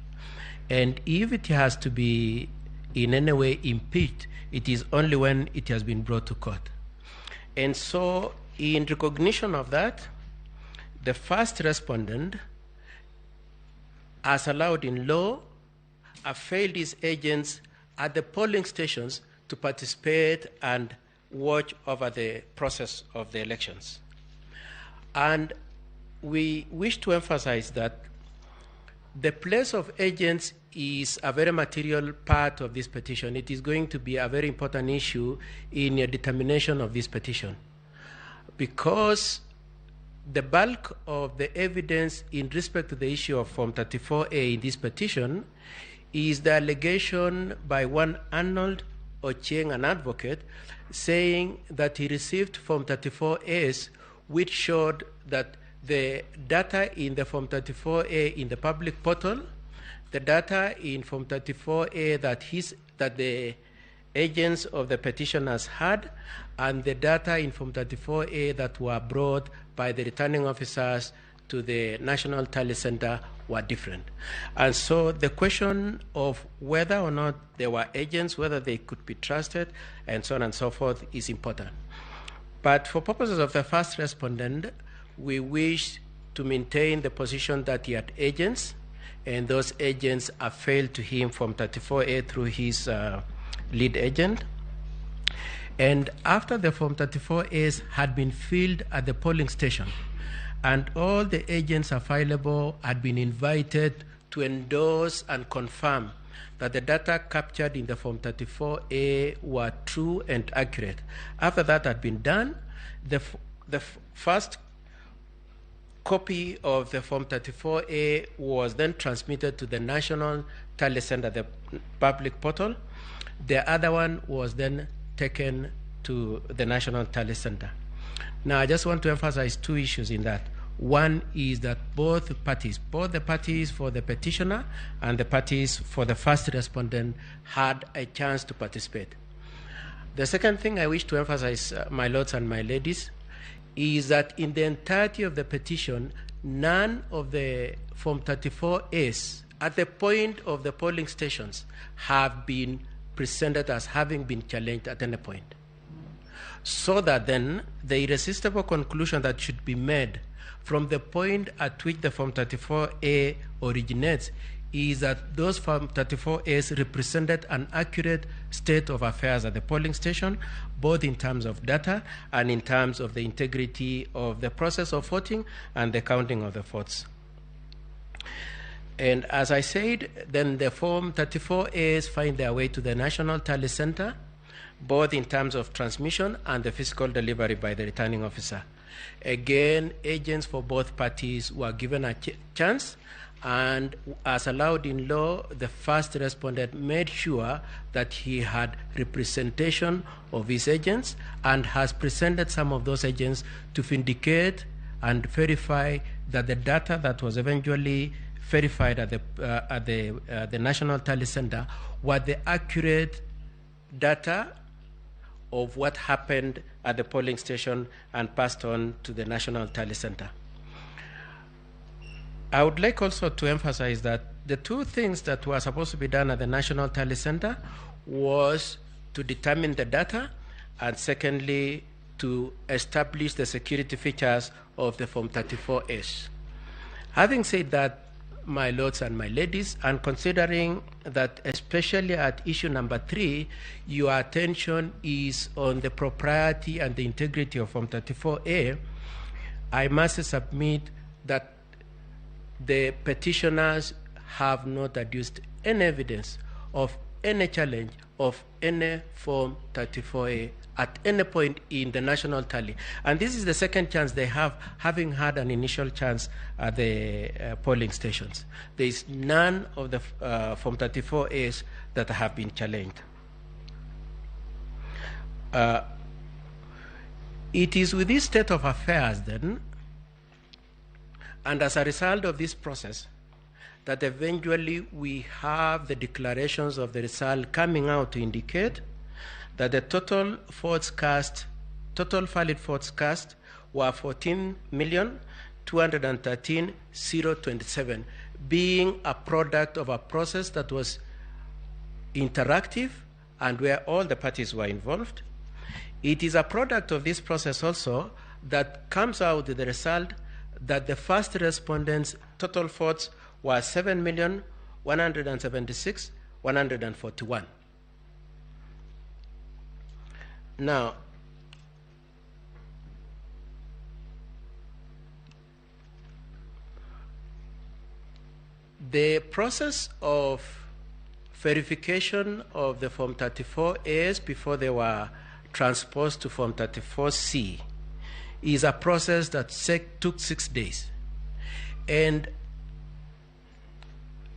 And if it has to be in any way impeached, it is only when it has been brought to court. And so in recognition of that, the first respondent, as allowed in law, availed his agents at the polling stations to participate and watch over the process of the elections. And we wish to emphasize that the place of agents is a very material part of this petition. It is going to be a very important issue in your determination of this petition, because the bulk of the evidence in respect to the issue of Form 34A in this petition is the allegation by one Arnold Ochieng, an advocate, saying that he received Form 34As which showed that the data in the Form 34A in the public portal, the data in Form 34A that the agents of the petitioners had, and the data in Form 34A that were brought by the returning officers to the National Tally Center were different. And so the question of whether or not there were agents, whether they could be trusted, and so on and so forth is important. But for purposes of the first respondent, we wish to maintain the position that he had agents, and those agents are failed to him Form 34A through his lead agent. And after the Form 34As had been filled at the polling station, and all the agents available had been invited to endorse and confirm that the data captured in the Form 34A were true and accurate. After that had been done, the first copy of the Form 34A was then transmitted to the National Tally Center, the public portal. The other one was then taken to the National Tally Center. Now, I just want to emphasize two issues in that. One is that both the parties for the petitioner and the parties for the first respondent had a chance to participate. The second thing I wish to emphasize, my lords and my ladies, is that in the entirety of the petition, none of the Form 34As at the point of the polling stations have been presented as having been challenged at any point. So that then the irresistible conclusion that should be made from the point at which the Form 34A originates is that those Form 34As represented an accurate state of affairs at the polling station, both in terms of data and in terms of the integrity of the process of voting and the counting of the votes. And as I said, then the Form 34As find their way to the National Tally Center, both in terms of transmission and the physical delivery by the returning officer. Again, agents for both parties were given a chance, and as allowed in law, the first respondent made sure that he had representation of his agents and has presented some of those agents to vindicate and verify that the data that was eventually verified at the National Tally Center were the accurate data of what happened at the polling station and passed on to the National Tally Center. I would like also to emphasize that the two things that were supposed to be done at the National Tally Center was to determine the data, and secondly, to establish the security features of the Form 34S. Having said that, my lords and my ladies, and considering that especially at issue number 3, your attention is on the propriety and the integrity of Form 34A, I must submit that the petitioners have not adduced any evidence of any challenge of any Form 34A at any point in the national tally. And this is the second chance they have, having had an initial chance at the polling stations. There is none of the Form 34As that have been challenged. It is with this state of affairs then, and as a result of this process, that eventually we have the declarations of the result coming out to indicate that the total valid votes cast were 14,213,027, being a product of a process that was interactive and where all the parties were involved. It is a product of this process also that comes out with the result that the first respondents' total votes were 7,176,141. Now, the process of verification of the Form 34As before they were transposed to Form 34C is a process that took 6 days. And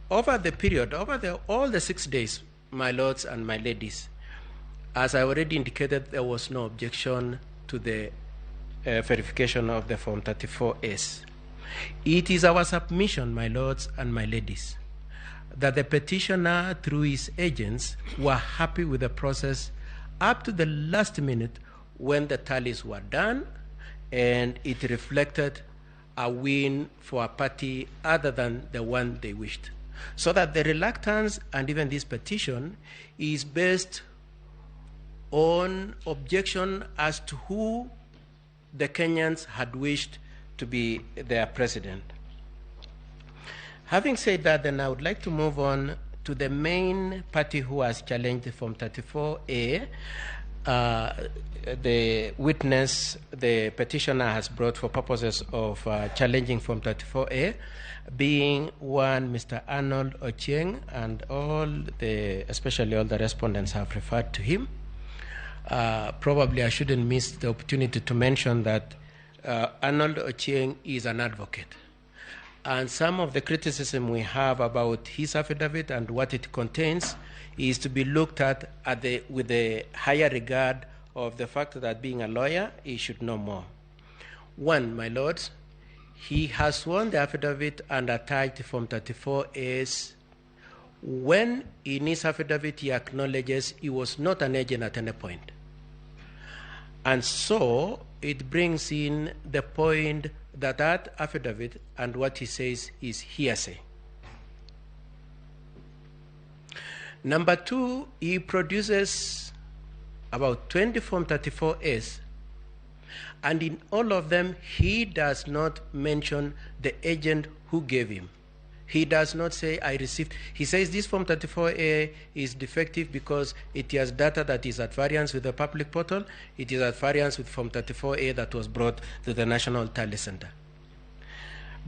over the period, all the 6 days, my lords and my ladies, as I already indicated, there was no objection to the verification of the Form 34S. It is our submission, my lords and my ladies, that the petitioner, through his agents, were happy with the process up to the last minute when the tallies were done, and it reflected a win for a party other than the one they wished. So that the reluctance and even this petition is based on objection as to who the Kenyans had wished to be their president. Having said that, then I would like to move on to the main party who has challenged the Form 34A. The witness the petitioner has brought for purposes of challenging Form 34A, being one Mr. Arnold Ochieng, and especially all the respondents have referred to him. Probably I shouldn't miss the opportunity to mention that Arnold Ochieng is an advocate. And some of the criticism we have about his affidavit and what it contains is to be looked at with the higher regard of the fact that being a lawyer, he should know more. One, my lords, he has sworn the affidavit and attached Form 34As when in his affidavit he acknowledges he was not an agent at any point. And so it brings in the point that affidavit and what he says is hearsay. Number two, he produces about 20 Form 34As, and in all of them, he does not mention the agent who gave him. He does not say, I received. He says this Form 34A is defective because it has data that is at variance with the public portal. It is at variance with Form 34A that was brought to the National Tally Center.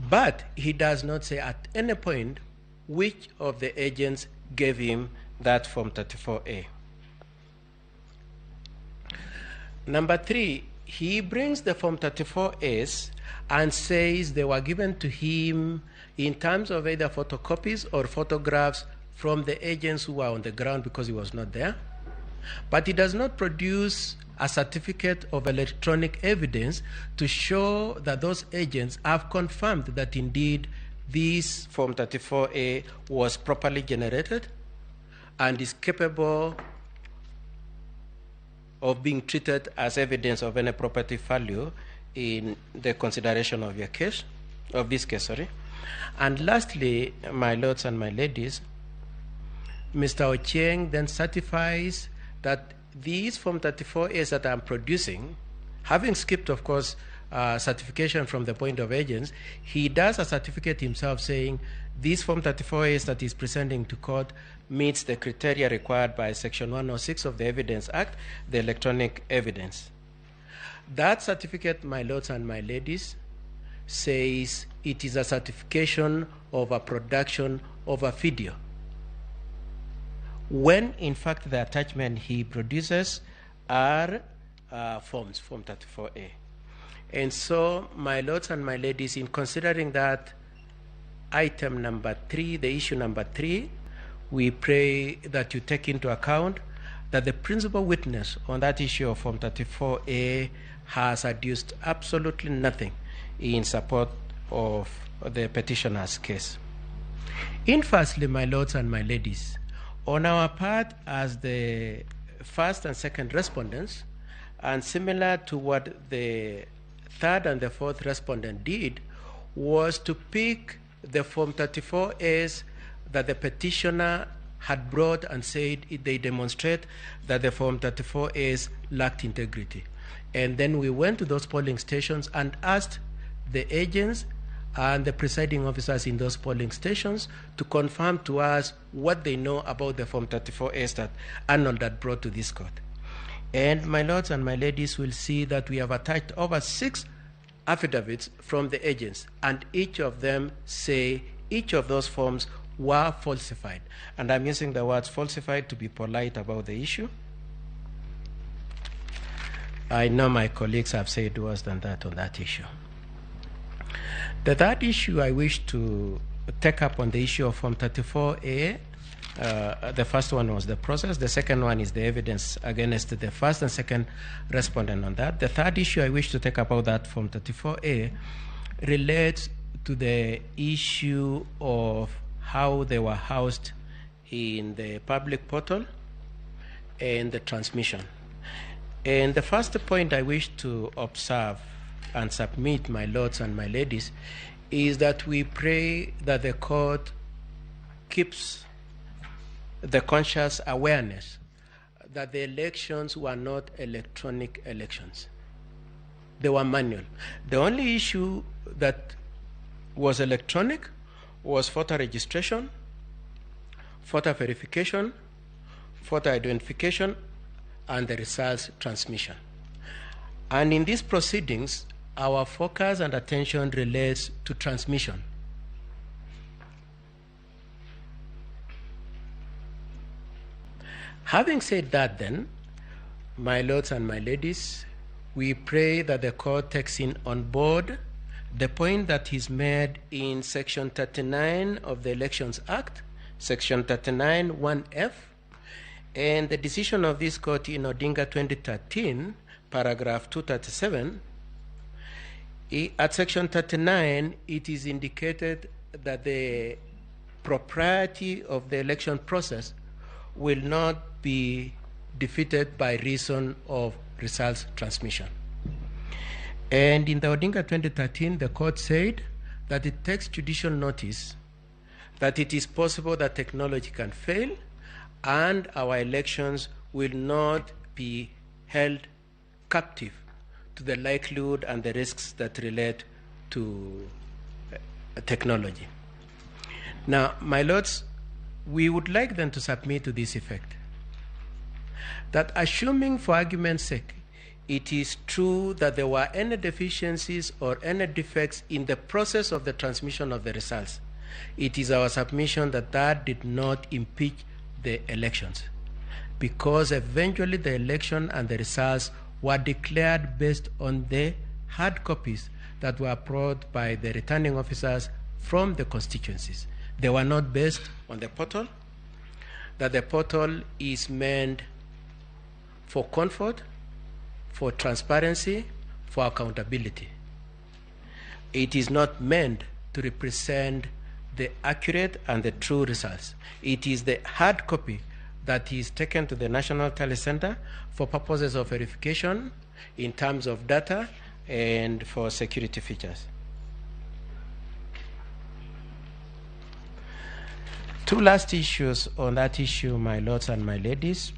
But he does not say at any point which of the agents gave him that Form 34A. Number 3, he brings the Form 34As and says they were given to him in terms of either photocopies or photographs from the agents who were on the ground because he was not there. But he does not produce a certificate of electronic evidence to show that those agents have confirmed that indeed this Form 34A was properly generated and is capable of being treated as evidence of any property value in the consideration of your case, of this case, sorry. And lastly, my lords and my ladies, Mr. Ochieng then certifies that these Form 34As that I'm producing, having skipped, of course, certification from the point of agents, he does a certificate himself saying this Form 34As that he's presenting to court meets the criteria required by Section 106 of the Evidence Act, the electronic evidence. That certificate, my lords and my ladies, says it is a certification of a production of a video, when in fact the attachment he produces are forms, Form 34A. And so, my lords and my ladies, in considering that item number 3, the issue number 3, we pray that you take into account that the principal witness on that issue of Form 34A has adduced absolutely nothing in support of the petitioner's case. In firstly, my lords and my ladies, on our part as the first and second respondents, and similar to what the third and the fourth respondent did, was to pick the Form 34As that the petitioner had brought and said they demonstrate that the Form 34As lacked integrity. And then we went to those polling stations and asked the agents and the presiding officers in those polling stations to confirm to us what they know about the Form 34As that Arnold had brought to this court. And my lords and my ladies will see that we have attached over 6 affidavits from the agents, and each of them say each of those forms were falsified. And I'm using the words falsified to be polite about the issue. I know my colleagues have said worse than that on that issue. The third issue I wish to take up on the issue of Form 34A, the first one was the process. The second one is the evidence against the first and second respondent on that. The third issue I wish to take up about that Form 34A relates to the issue of how they were housed in the public portal and the transmission. And the first point I wish to observe and submit, my lords and my ladies, is that we pray that the court keeps the conscious awareness that the elections were not electronic elections. They were manual. The only issue that was electronic was voter registration, voter verification, voter identification, and the results transmission. And in these proceedings, our focus and attention relates to transmission. Having said that then, my lords and my ladies, we pray that the court takes in on board the point that is made in Section 39 of the Elections Act, Section 39 1F, and the decision of this court in Odinga 2013, paragraph 237. At Section 39, it is indicated that the propriety of the election process will not be defeated by reason of results transmission. And in the Odinga 2013, the court said that it takes judicial notice that it is possible that technology can fail and our elections will not be held captive to the likelihood and the risks that relate to technology. Now, my lords, we would like them to submit to this effect that, assuming for argument's sake it is true that there were any deficiencies or any defects in the process of the transmission of the results, it is our submission that that did not impeach the elections, because eventually the election and the results were declared based on the hard copies that were brought by the returning officers from the constituencies. They were not based on the portal, that the portal is meant for comfort, for transparency, for accountability. It is not meant to represent the accurate and the true results. It is the hard copy that is taken to the National Tally Center for purposes of verification in terms of data and for security features. Two last issues on that issue, my lords and my ladies.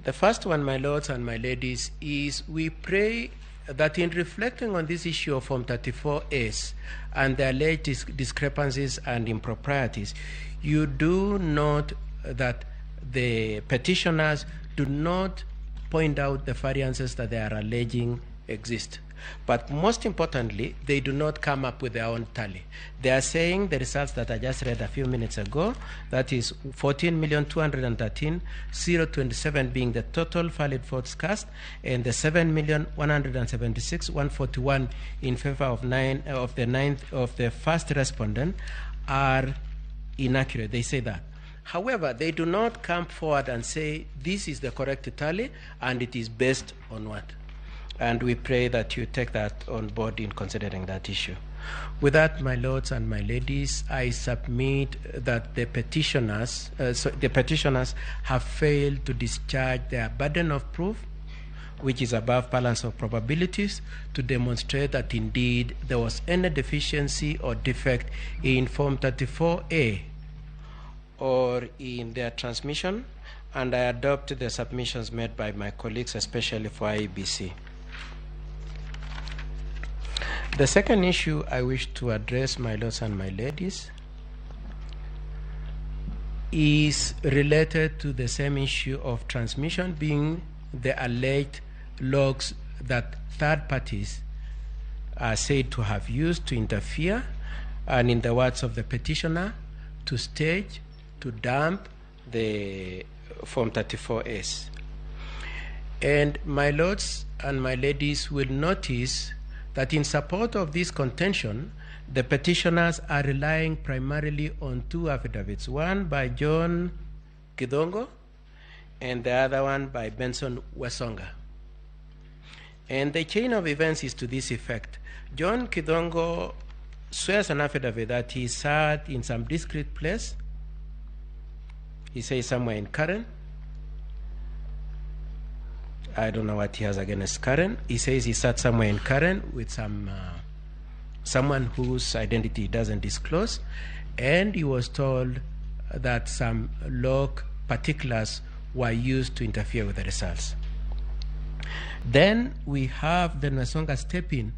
The first one, my lords and my ladies, is we pray that in reflecting on this issue of Form 34As and the alleged discrepancies and improprieties, you do note that the petitioners do not point out the variances that they are alleging exist. But most importantly, they do not come up with their own tally. They are saying the results that I just read a few minutes ago, that is 14,213,027 being the total valid votes cast, and the 7,176,141 in favor of the first respondent are inaccurate. They say that. However, they do not come forward and say this is the correct tally and it is based on what. And we pray that you take that on board in considering that issue. With that, my lords and my ladies, I submit that the petitioners have failed to discharge their burden of proof, which is above balance of probabilities, to demonstrate that indeed there was any deficiency or defect in Form 34A or in their transmission, and I adopt the submissions made by my colleagues, especially for IEBC. The second issue I wish to address, my lords and my ladies, is related to the same issue of transmission, being the alleged logs that third parties are said to have used to interfere, and in the words of the petitioner, to stage, to dump the Form 34As. And my lords and my ladies will notice that in support of this contention, the petitioners are relying primarily on two affidavits, one by John Kidongo and the other one by Benson Wesonga. And the chain of events is to this effect. John Kidongo swears an affidavit that he sat in some discreet place. He says somewhere in Karen. I don't know what he has against Karen. He says he sat somewhere in Karen with someone whose identity he doesn't disclose, and he was told that some log particulars were used to interfere with the results. Then we have the Nwesonga step in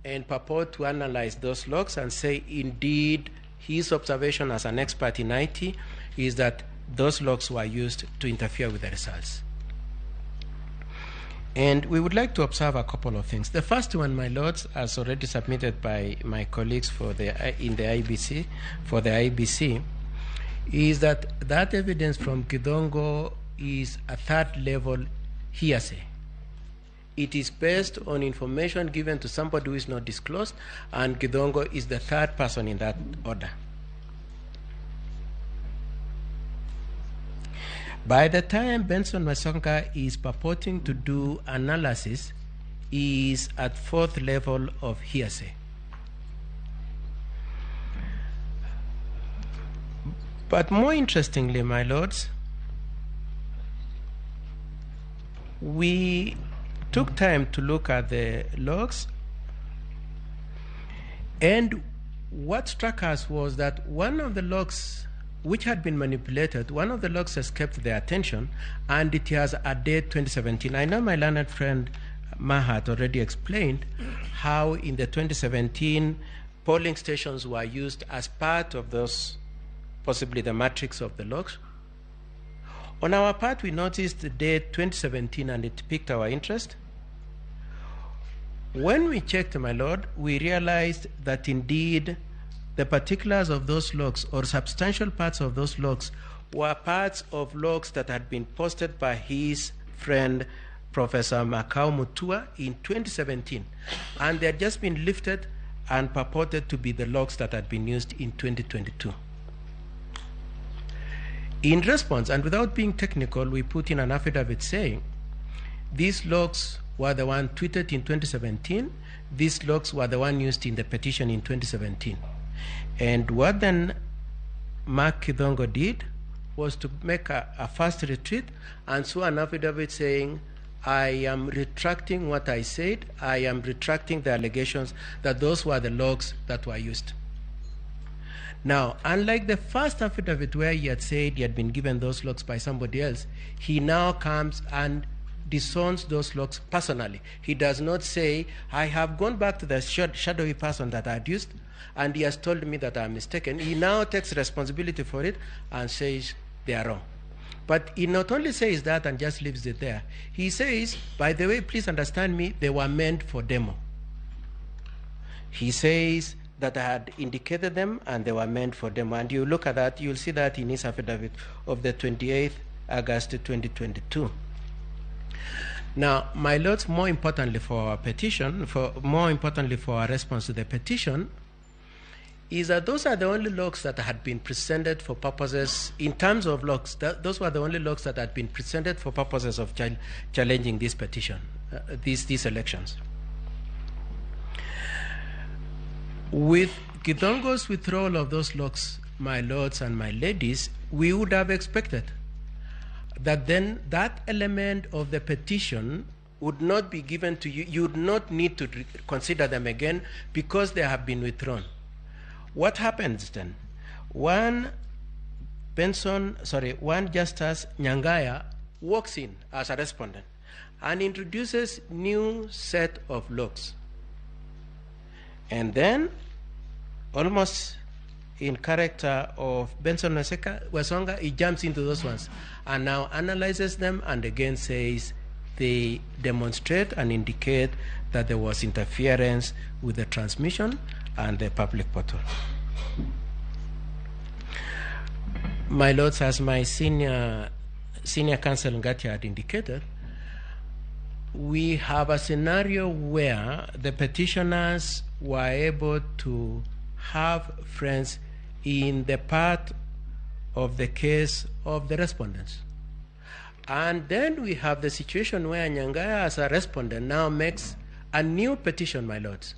and purport to analyze those logs and say indeed his observation as an expert in IT is that those logs were used to interfere with the results. And we would like to observe a couple of things. The first one, my lords, as already submitted by my colleagues in the IEBC, for the IEBC, is that evidence from Kidongo is a third level hearsay. It is based on information given to somebody who is not disclosed, and Kidongo is the third person in that order. By the time Benson Wesonga is purporting to do analysis, he is at fourth level of hearsay. But more interestingly, my lords, we took time to look at the logs, and what struck us was that one of the logs which had been manipulated, one of the logs escaped their attention, and it has a date 2017. I know my learned friend Mahat already explained how in the 2017 polling stations were used as part of those, possibly the matrix of the logs. On our part, we noticed the date 2017 and it piqued our interest. When we checked, my lord, we realized that indeed the particulars of those logs or substantial parts of those logs were parts of logs that had been posted by his friend Professor Makau Mutua in 2017, and they had just been lifted and purported to be the logs that had been used in 2022. In response, and without being technical, we put in an affidavit saying these logs were the one tweeted in 2017, these logs were the one used in the petition in 2017. And what then Mark Kidongo did was to make a fast retreat and saw an affidavit saying, I am retracting what I said, I am retracting the allegations that those were the logs that were used. Now, unlike the first affidavit where he had said he had been given those logs by somebody else, he now comes and disowns those logs personally. He does not say, I have gone back to the shadowy person that I had used, and he has told me that I am mistaken. He now takes responsibility for it and says they are wrong. But he not only says that and just leaves it there, he says, by the way, please understand me, they were meant for demo. He says that I had indicated them and they were meant for demo. And you look at that, you'll see that in his affidavit of the 28th August 2022. Now, my lords, more importantly for our petition, more importantly for our response to the petition, is that those are the only logs that had been presented for purposes, in terms of logs, those were the only logs that had been presented for purposes of challenging this petition, these elections. With Kidongo's withdrawal of those logs, my lords and my ladies, we would have expected that then that element of the petition would not be given to you. You would not need to consider them again because they have been withdrawn. What happens then? One Justice Nyangaya walks in as a respondent and introduces new set of logs. And then, almost in character of Benson Wesonga, he jumps into those ones and now analyzes them and again says they demonstrate and indicate that there was interference with the transmission and the public portal. My lords, as my senior counsel Ngati had indicated, we have a scenario where the petitioners were able to have friends in the part of the case of the respondents. And then we have the situation where Nyangaya as a respondent now makes a new petition, my lords.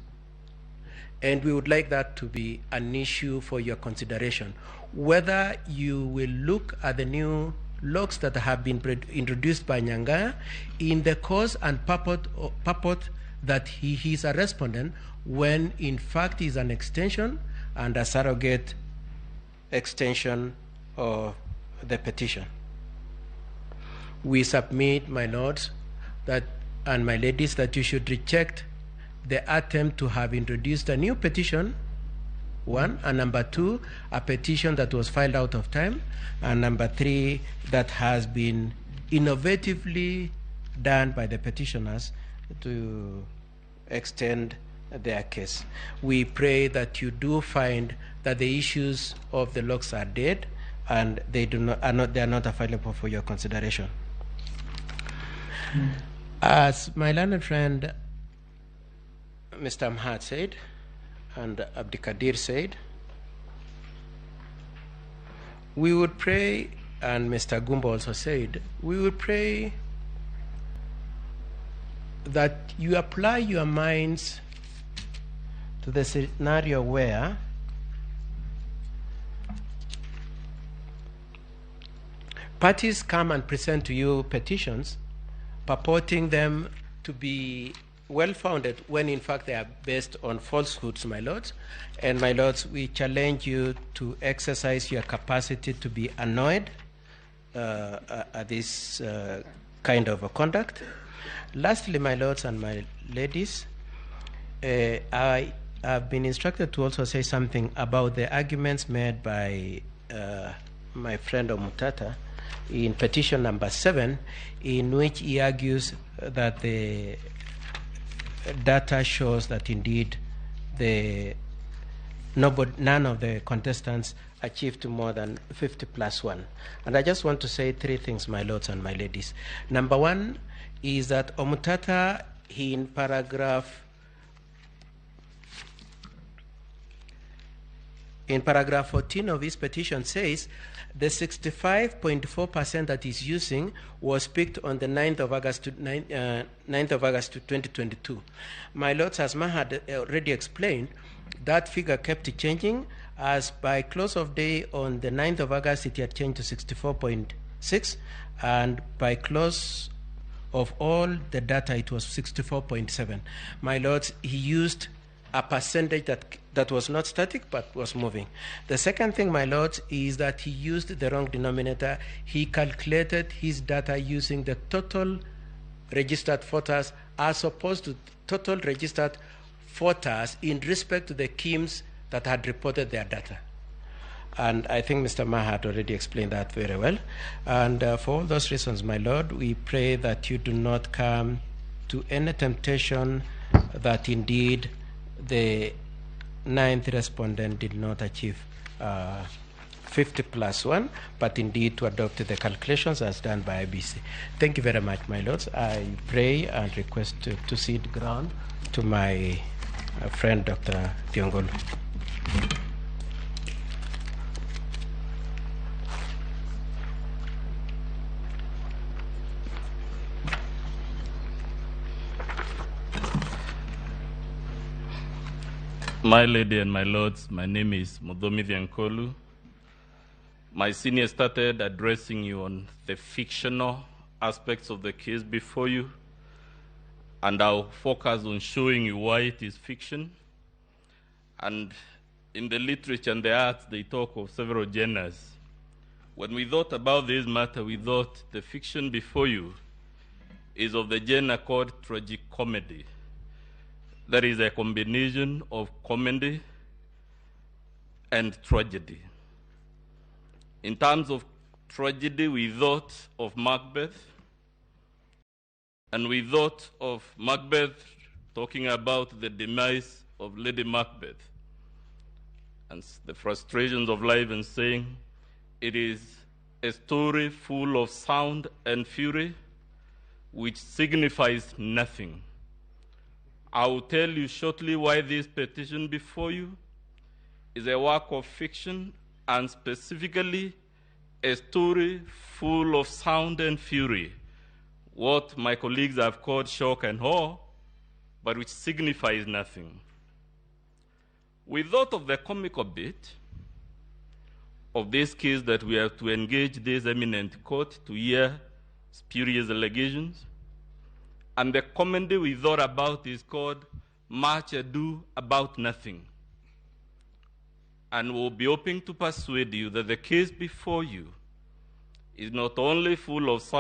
And we would like that to be an issue for your consideration. Whether you will look at the new logs that have been introduced by Nyangaya in the cause and purport that he is a respondent when in fact he is an extension and a surrogate extension of the petition. We submit, my lords, that and my ladies, that you should reject the attempt to have introduced a new petition, one, and number two, a petition that was filed out of time, and number three, that has been innovatively done by the petitioners to extend their case. We pray that you do find that the issues of the logs are dead and they are not available for your consideration. As my learned friend Mr. Mhat said, and Abdikadir said, we would pray, and Mr. Gumbo also said, we would pray that you apply your minds to the scenario where parties come and present to you petitions purporting them to be well-founded when in fact they are based on falsehoods, my lords. And my lords, we challenge you to exercise your capacity to be annoyed at this kind of a conduct. Lastly, my lords and my ladies, I have been instructed to also say something about the arguments made by my friend Omutata in petition number 7, in which he argues that the data shows that indeed the none of the contestants achieved more than 50+1. And I just want to say three things, my lords and my ladies. Number one is that Omutata, in paragraph 14 of his petition says the 65.4% that he's using was picked on the 9th of August 2022. My lords, as Ma had already explained, that figure kept changing, as by close of day on the 9th of August it had changed to 64.6, and by close of all the data it was 64.7. My lords, he used a percentage that was not static but was moving. The second thing, my lords, is that he used the wrong denominator. He calculated his data using the total registered voters as opposed to total registered voters in respect to the KIMs that had reported their data. And I think Mr. Ma had already explained that very well. And for all those reasons, my lord, we pray that you do not come to any temptation that indeed the 9th respondent did not achieve 50+1, but indeed to adopt the calculations as done by IEBC. Thank you very much, my lords. I pray and request to cede ground to my friend, Dr. Thiongolu. My lady and my lords, my name is Mudhomi Thiankolu. My senior started addressing you on the fictional aspects of the case before you, and I'll focus on showing you why it is fiction. And in the literature and the arts, they talk of several genres. When we thought about this matter, we thought the fiction before you is of the genre called tragicomedy. That is a combination of comedy and tragedy. In terms of tragedy, we thought of Macbeth, and we thought of Macbeth talking about the demise of Lady Macbeth and the frustrations of life, and saying it is a story full of sound and fury which signifies nothing. I will tell you shortly why this petition before you is a work of fiction, and specifically a story full of sound and fury, what my colleagues have called shock and awe, but which signifies nothing. We thought of the comical bit of this case, that we have to engage this eminent court to hear spurious allegations. And the comedy we thought about is called Much Ado About Nothing. And we'll be hoping to persuade you that the case before you is not only full of